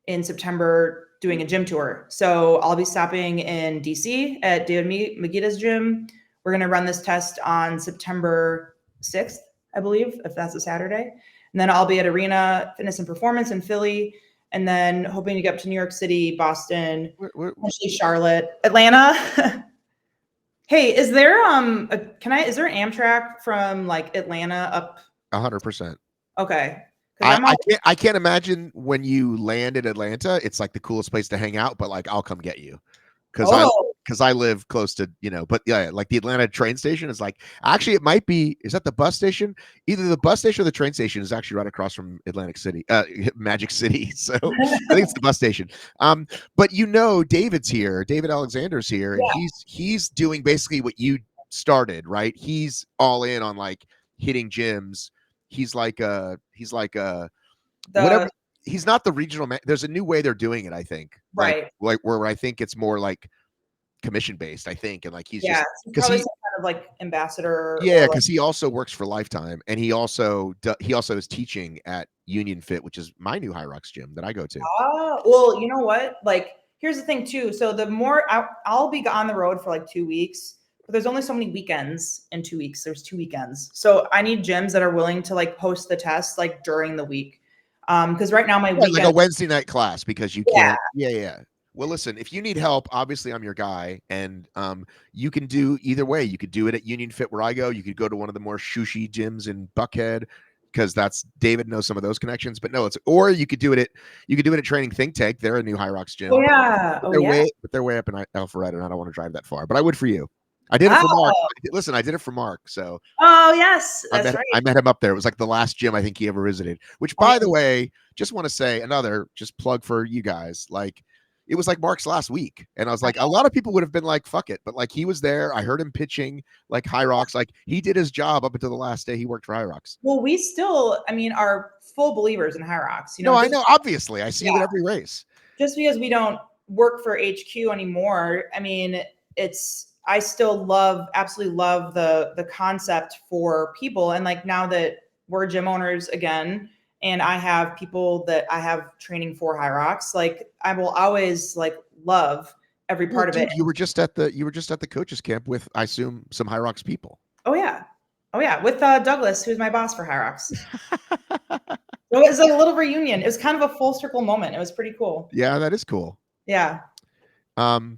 in September doing a gym tour. So I'll be stopping in DC at David Megita's gym. We're going to run this test on September 6th, I believe, if that's a Saturday. And then I'll be at Arena Fitness and Performance in Philly, and then hoping to get up to New York City, Boston, potentially Charlotte, Atlanta. Hey, is there is there an Amtrak from like Atlanta up? 100%. Okay. I can't imagine when you land in Atlanta, it's like the coolest place to hang out, but like I'll come get you. Because I live close to, but yeah, like the Atlanta train station is like, actually, it might be, is that the bus station? Either the bus station or the train station is actually right across from Atlantic City, Magic City. So I think it's the bus station. But David's here, David Alexander's here, and he's doing basically what you started, right? He's all in on like hitting gyms. He's like whatever. He's not the regional there's a new way they're doing it, I think. Right. Like where I think it's more like commission based, I think, and like he's just probably some kind of like ambassador. Yeah, because he also works for Lifetime, and he also is teaching at Union Fit, which is my new HYROX gym that I go to. Oh, well, you know what? Like, here's the thing too. So the more I'll be on the road for like 2 weeks, but there's only so many weekends in 2 weeks. There's 2 weekends, so I need gyms that are willing to like post the test like during the week. Because right now my weekend, like a Wednesday night class, because you can't. Yeah. Well, listen, if you need help, obviously I'm your guy, and you can do either way. You could do it at Union Fit where I go. You could go to one of the more shushy gyms in Buckhead, because that's David knows some of those connections. But no, or you could do it at Training Think Tank. They're a new HYROX gym. Oh yeah, they're way up in Alpharetta, and I don't want to drive that far. But I would for you. I did it for Mark. Listen, I did it for Mark. So. Oh yes, that's right. I met him up there. It was like the last gym I think he ever visited. Which, by the way, just want to say another just plug for you guys. Like, it was like Mark's last week, and I was like, a lot of people would have been like, "Fuck it," but like he was there. I heard him pitching like HYROX. Like he did his job up until the last day he worked for HYROX. Well, we still, are full believers in HYROX. No, I know. Obviously, I see you at every race. Just because we don't work for HQ anymore, I still absolutely love the concept for people. And like now that we're gym owners again, and I have people that I have training for HYROX, like I will always like love every part of it. You were just at the coaches camp with, I assume, some HYROX people. Oh yeah. With Douglas, who's my boss for HYROX. So it was like a little reunion. It was kind of a full circle moment. It was pretty cool. Yeah, that is cool. Yeah. All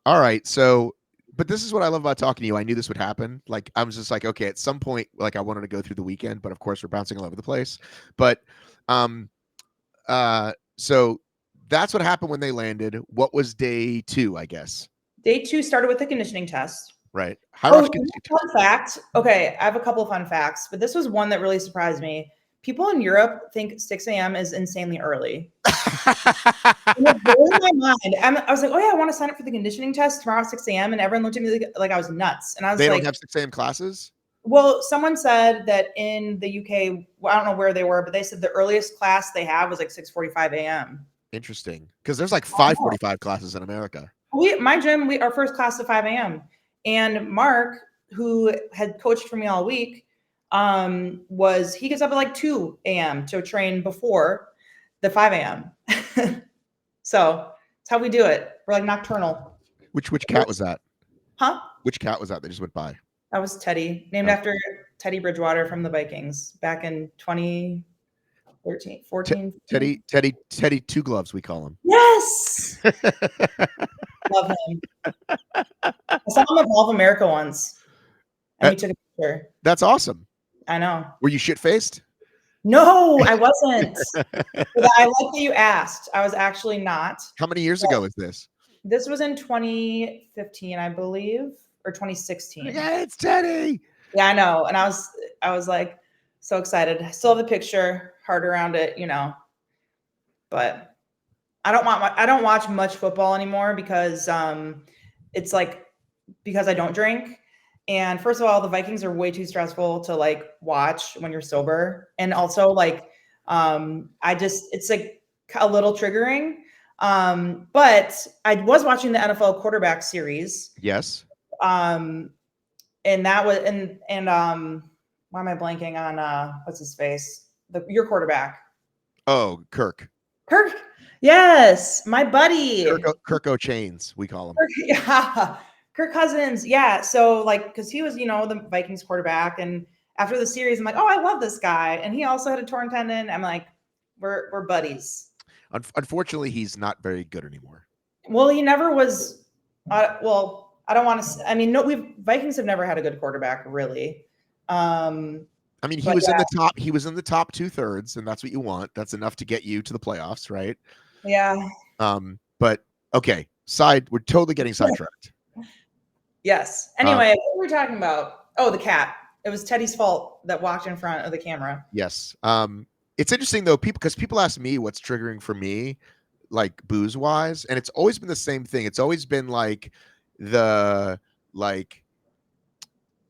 right. So but this is what I love about talking to you. I knew this would happen. Like I was just like, okay, at some point, like I wanted to go through the weekend, but of course we're bouncing all over the place. But um so that's what happened when they landed. What was day 2, I guess? Day 2 started with the conditioning test. Right. Oh, HYROX Conditioning Test. fun fact. Okay, I have a couple of fun facts, but this was one that really surprised me. People in Europe think 6 a.m. is insanely early. And it blew my mind. I was like, oh yeah, I want to sign up for the conditioning test tomorrow at 6 a.m. And everyone looked at me like I was nuts. And I was They don't like, have 6 a.m. classes? well, someone said that in the UK, well, I don't know where they were, but they said the earliest class they have was like 6:45 a.m. Interesting. Because there's like I know. 5:45 classes in America. My gym, our first class at 5 a.m. And Mark, who had coached for me all week, he gets up at like 2 a.m. to train before the 5 a.m. So it's how we do it. We're like nocturnal. Which cat was that? Huh? Which cat was that just went by? That was Teddy, named after Teddy Bridgewater from the Vikings back in 2013, 14. Teddy Two Gloves, we call him. Yes. Love him. I saw him at Mall of America once, and we took a picture. That's awesome. I know. Were you shit-faced? No, I wasn't. But I like that you asked. I was actually not. How many years ago is this? This was in 2015, I believe, or 2016. Yeah, it's Teddy. Yeah, I know. And I was like so excited. I still have the picture, heart around it, But I don't watch much football anymore because it's like because I don't drink. And first of all, the Vikings are way too stressful to like watch when you're sober. And also like it's like a little triggering. But I was watching the NFL quarterback series. Yes. And that was why am I blanking on what's his face? Your quarterback. Oh, Kirk. Yes, my buddy. Kirk O'Chains, we call him. Yeah. Kirk Cousins. Yeah. So like, because he was, the Vikings quarterback. And after the series, I'm like, oh, I love this guy. And he also had a torn tendon. I'm like, we're buddies. Unfortunately, he's not very good anymore. Well, he never was. I don't want to. I mean, no, Vikings have never had a good quarterback, really. I mean, he was in the top. He was in the top 2/3, and that's what you want. That's enough to get you to the playoffs, right? Yeah. But okay, we're totally getting sidetracked. Yes. Anyway, what were we talking about? Oh, the cat. It was Teddy's fault that walked in front of the camera. Yes. It's interesting though, because people ask me what's triggering for me, like booze wise, and it's always been the same thing. It's always been like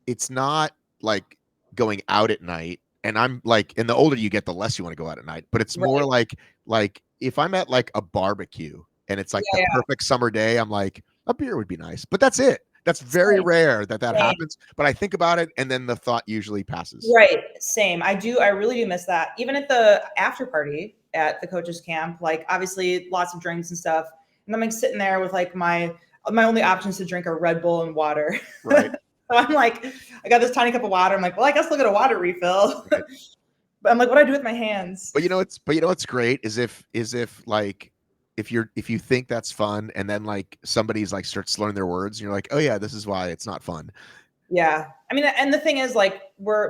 it's not like going out at night. And I'm like, and the older you get, the less you want to go out at night. But it's more like if I'm at like a barbecue and it's like the perfect summer day, I'm like, a beer would be nice. But that's it. That's very rare that happens. But I think about it, and then the thought usually passes. Right. Same. I really do miss that. Even at the after party at the coaches camp, like obviously lots of drinks and stuff. And I'm like sitting there with like my only options to drink are Red Bull and water. Right. So I'm like, I got this tiny cup of water. I'm like, well, I guess I'll get a water refill. Right. But I'm like, what do I do with my hands? But what's great is if you think that's fun, and then like somebody's like starts slurring their words, and you're like, oh yeah, this is why it's not fun. Yeah. I mean, and the thing is, like,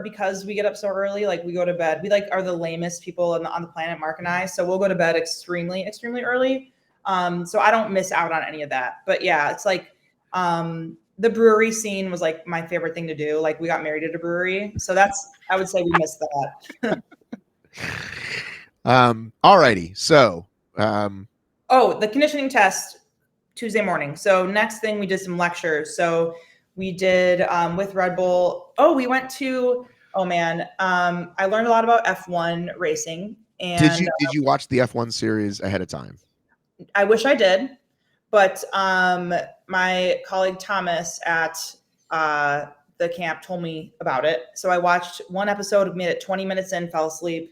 because we get up so early, like we go to bed, we like are the lamest people on the planet, Mark and I. So we'll go to bed extremely, extremely early. So I don't miss out on any of that. But yeah, it's like the brewery scene was like my favorite thing to do. Like we got married at a brewery. So I would say we missed that. Alrighty. So the conditioning test Tuesday morning. So next thing we did some lectures. So we did with Red Bull. Oh, we went to, I learned a lot about F1 racing. And did you watch the F1 series ahead of time? I wish I did, but my colleague Thomas at the camp told me about it. So I watched one episode, made it 20 minutes in, fell asleep.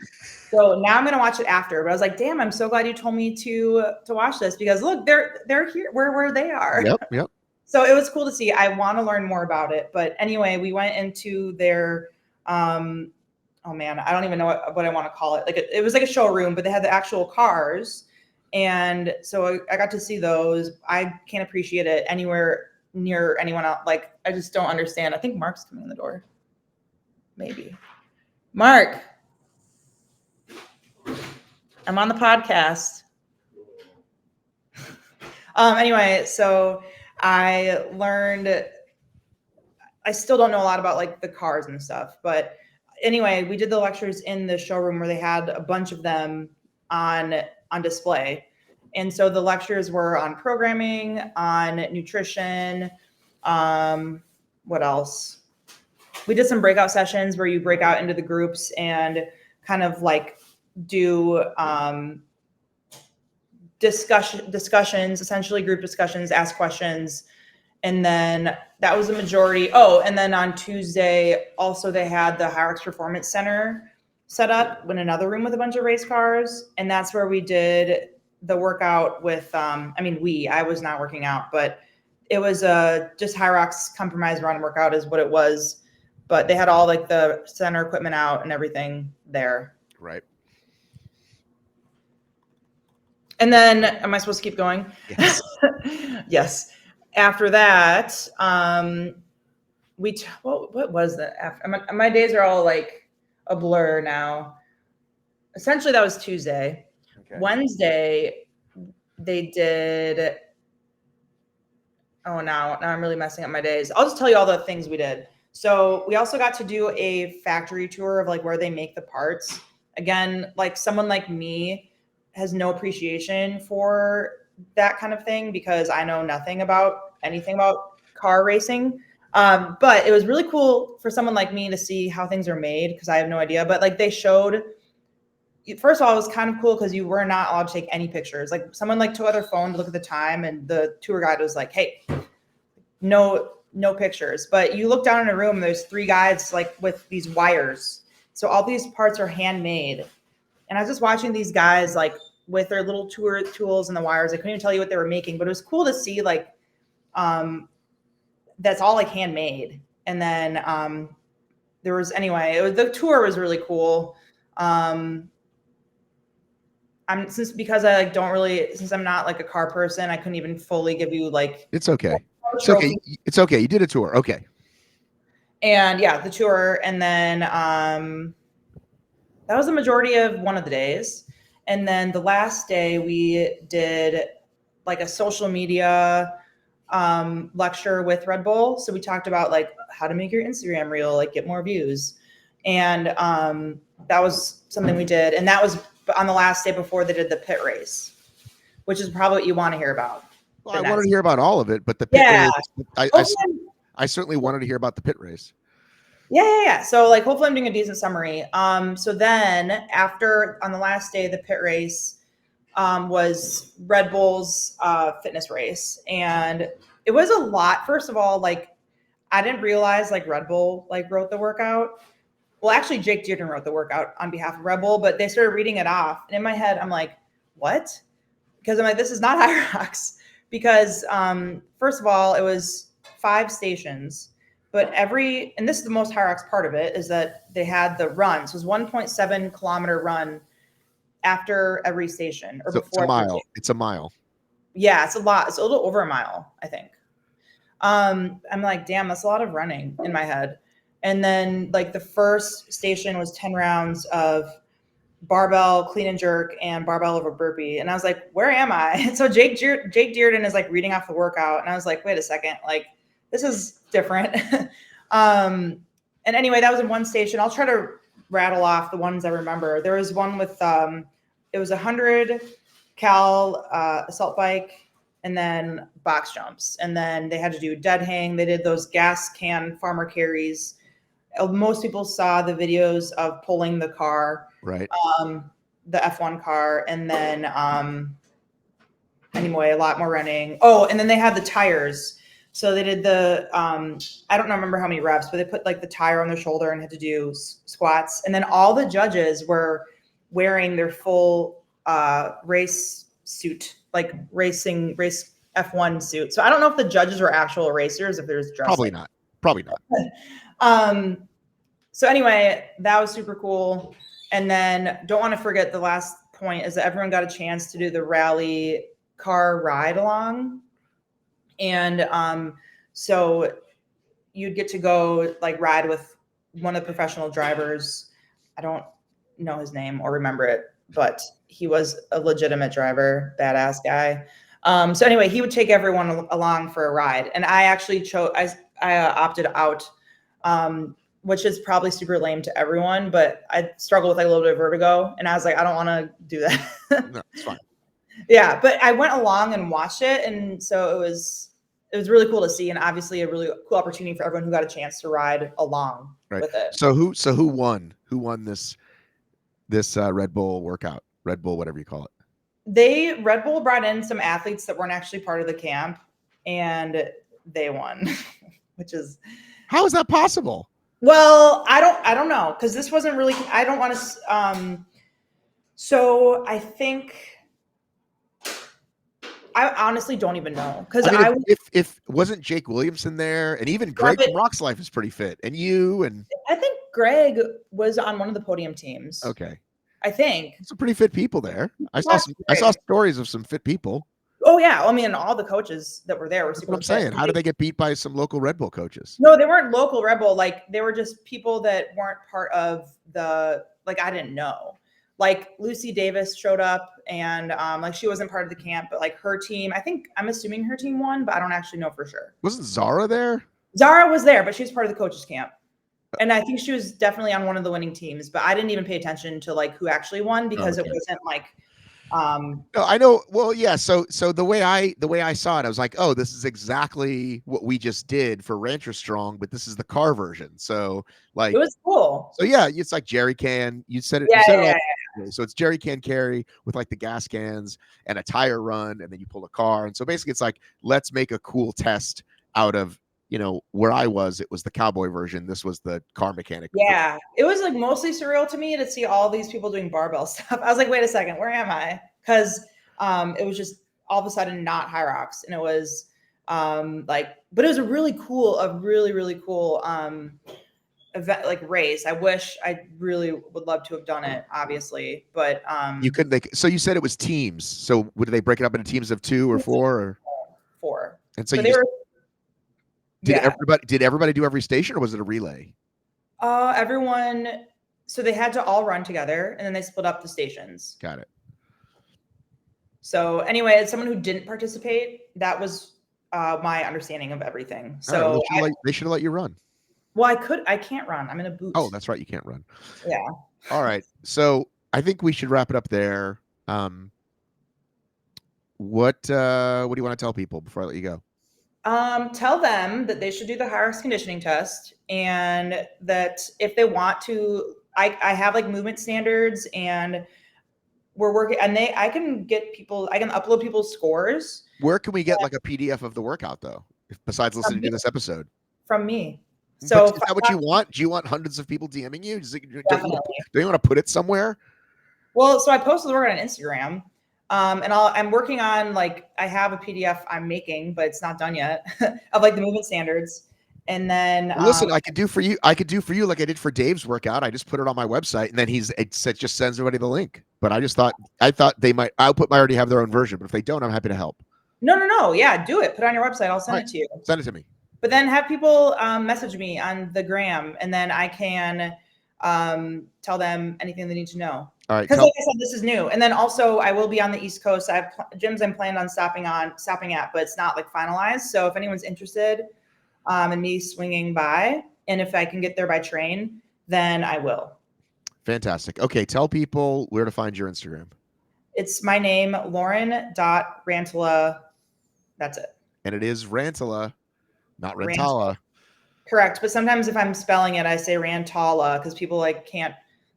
So now I'm going to watch it after. But I was like, damn, I'm so glad you told me to watch this, because look, they're here where they are. Yep. So it was cool to see. I want to learn more about it. But anyway, we went into their, I don't even know what I want to call it. Like it was like a showroom, but they had the actual cars. And so I got to see those. I can't appreciate it anywhere near anyone else. Like, I just don't understand. I think Mark's coming in the door. Maybe. Mark, I'm on the podcast. Anyway, so I learned, I still don't know a lot about like the cars and stuff, but anyway, we did the lectures in the showroom where they had a bunch of them on display. And so the lectures were on programming, on nutrition, what else? We did some breakout sessions where you break out into the groups and kind of like do discussions, essentially group discussions, ask questions. And then that was the majority. Oh, and then on Tuesday, also they had the HYROX Performance Center set up in another room with a bunch of race cars. And that's where we did the workout with, I was not working out, but it was just HYROX compromise run workout is what it was. But they had all like the center equipment out and everything there. Right. And then, am I supposed to keep going? Yes. Yes. After that, what was that? After, my days are all like a blur now. Essentially, that was Tuesday. Okay. Wednesday, they did. Oh, now I'm really messing up my days. I'll just tell you all the things we did. So we also got to do a factory tour of like where they make the parts. Again, like someone like me has no appreciation for that kind of thing because I know nothing about anything about car racing. But it was really cool for someone like me to see how things are made because I have no idea. But like they showed, first of all, it was kind of cool because you were not allowed to take any pictures. Like someone like took out their phone to look at the time and the tour guide was like, hey, no pictures. But you look down in a room and there's 3 guys like with these wires. So all these parts are handmade. And I was just watching these guys like with their little tour tools and the wires. I couldn't even tell you what they were making, but it was cool to see like that's all like handmade. And then there was the tour was really cool. Because I'm not like a car person, I couldn't even fully give you like. It's okay. It's okay. It's okay. You did a tour. Okay. And yeah, the tour. And then that was the majority of one of the days. And then the last day we did like a social media lecture with Red Bull. So we talked about like how to make your Instagram reel, like get more views. And that was something we did. And that was on the last day before they did the pit race, which is probably what you want to hear about. Well, I wanted to hear about all of it, but the pit race, I certainly wanted to hear about the pit race. Yeah. So like, hopefully I'm doing a decent summary. So then after on the last day, the pit race was Red Bull's fitness race. And it was a lot. First of all, like I didn't realize like Red Bull like wrote the workout. Well, actually Jake Dearden wrote the workout on behalf of Red Bull, but they started reading it off. And in my head, I'm like, what? Because I'm like, this is not HYROX. Because first of all, it was 5 stations, but and this is the most HYROX part of it, is that they had the run. So it was 1.7 kilometer run after every station or before. It's a mile. Yeah, it's a lot. It's a little over a mile, I think. I'm like, damn, that's a lot of running in my head. And then like the first station was 10 rounds of barbell clean and jerk and barbell over burpee. And I was like, where am I? And so Jake Dearden is like reading off the workout. And I was like, wait a second, like this is different. And anyway, that was in one station. I'll try to rattle off the ones I remember. There was one with, it was 100 cal assault bike and then box jumps. And then they had to do dead hang. They did those gas can farmer carries. Most people saw the videos of pulling the car, right? The F1 car, and then anyway, a lot more running. Oh, and then they had the tires. So they did the I don't remember how many reps, but they put like the tire on their shoulder and had to do squats. And then all the judges were wearing their full race suit, like race F1 suit. So I don't know if the judges were actual racers, if there's dressed. Probably not. So anyway, that was super cool. And then don't want to forget the last point is that everyone got a chance to do the rally car ride along. And So you'd get to go like ride with one of the professional drivers. I don't know his name or remember it, but he was a legitimate driver, badass guy. So anyway, he would take everyone along for a ride, and I actually opted out, which is probably super lame to everyone, but I struggle with like a little bit of vertigo, and I was like, I don't want to do that. No, it's fine. Yeah, but I went along and watched it, and so it was really cool to see, and obviously a really cool opportunity for everyone who got a chance to ride along with it. So who won? Who won this Red Bull workout? Red Bull, whatever you call it. Red Bull brought in some athletes that weren't actually part of the camp, and they won, which is, how is that possible? Well, I don't know, because this wasn't really. I don't want to. So I think I honestly don't even know, because I mean, if wasn't Jake Williamson there, and even Greg from Rocks Life is pretty fit, and you and I think Greg was on one of the podium teams. Okay. I think some pretty fit people there. I saw stories of some fit people. Oh yeah, I mean, all the coaches that were there were super. That's what I'm saying. How did they get beat by some local Red Bull coaches? No, they weren't local Red Bull. Like, they were just people that weren't part of the, like, I didn't know. Like, Lucy Davis showed up, and like, she wasn't part of the camp, but like her team, I'm assuming her team won, but I don't actually know for sure. Wasn't Zara there? Zara was there, but she was part of the coaches camp. And I think she was definitely on one of the winning teams, but I didn't even pay attention to like who actually won, because it wasn't like, no, I know. Well, yeah. So the way I saw it, I was like, oh, this is exactly what we just did for Rancher Strong, but this is the car version. So like, it was cool. So yeah, it's like jerry can. You said it. Yeah, you said yeah, it all. Yeah. So it's jerry can carry with like the gas cans and a tire run, and then you pull a car. And so basically, it's like, let's make a cool test out of, where I was. It was the cowboy version. This was the car mechanic. Yeah, it was like mostly surreal to me to see all these people doing barbell stuff. I was like, wait a second, where am I? Because it was just all of a sudden not HYROX, and it was but it was a really really cool event, like race. I wish I really would love to have done it, obviously, but you couldn't. So you said it was teams. So did they break it up into teams of 2 or 4? Or? 4. And so they were. Did everybody do every station, or was it a relay? Everyone. So they had to all run together, and then they split up the stations. Got it. So anyway, as someone who didn't participate, that was my understanding of everything. So right, they should have let you run. Well, I can't run. I'm in a boot. Oh, that's right. You can't run. Yeah. All right. So I think we should wrap it up there. What do you want to tell people before I let you go? Tell them that they should do the HYROX conditioning test, and that if they want to, I have like movement standards, and we're working, and I can upload people's scores. Where can we get like a PDF of the workout though, besides listening to this episode? From me. So is that what you want? Do you want hundreds of people DMing you? Do you want to put it somewhere? Well, so I posted the workout on Instagram. And I'm working on, like, I have a PDF I'm making, but it's not done yet, of like the movement standards. And then listen, I could do for you like I did for Dave's workout. I just put it on my website, and then it just sends everybody the link. But I thought they might. Output might already have their own version, but if they don't, I'm happy to help. No. Yeah, do it. Put it on your website. I'll send it to you. Send it to me. But then have people message me on the gram, and then I can tell them anything they need to know. All right. Because like I said, this is new. And then also I will be on the East Coast. I have gyms I'm planned on stopping at, but it's not like finalized. So if anyone's interested in me swinging by, and if I can get there by train, then I will. Fantastic. Okay. Tell people where to find your Instagram. It's my name, Lauren.Rantala. That's it. And it is Rantala, not Rantala. Correct. But sometimes if I'm spelling it, I say Rantala, because people can't,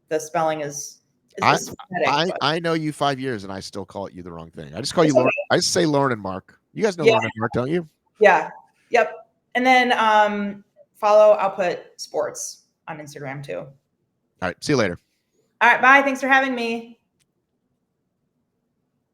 the spelling is I know you 5 years, and I still call it you the wrong thing. I just call you Lauren. I just say Lauren and Mark. You guys know Lauren and Mark, don't you? Yeah. Yep. And then follow Output Sports on Instagram too. All right. See you later. All right. Bye. Thanks for having me.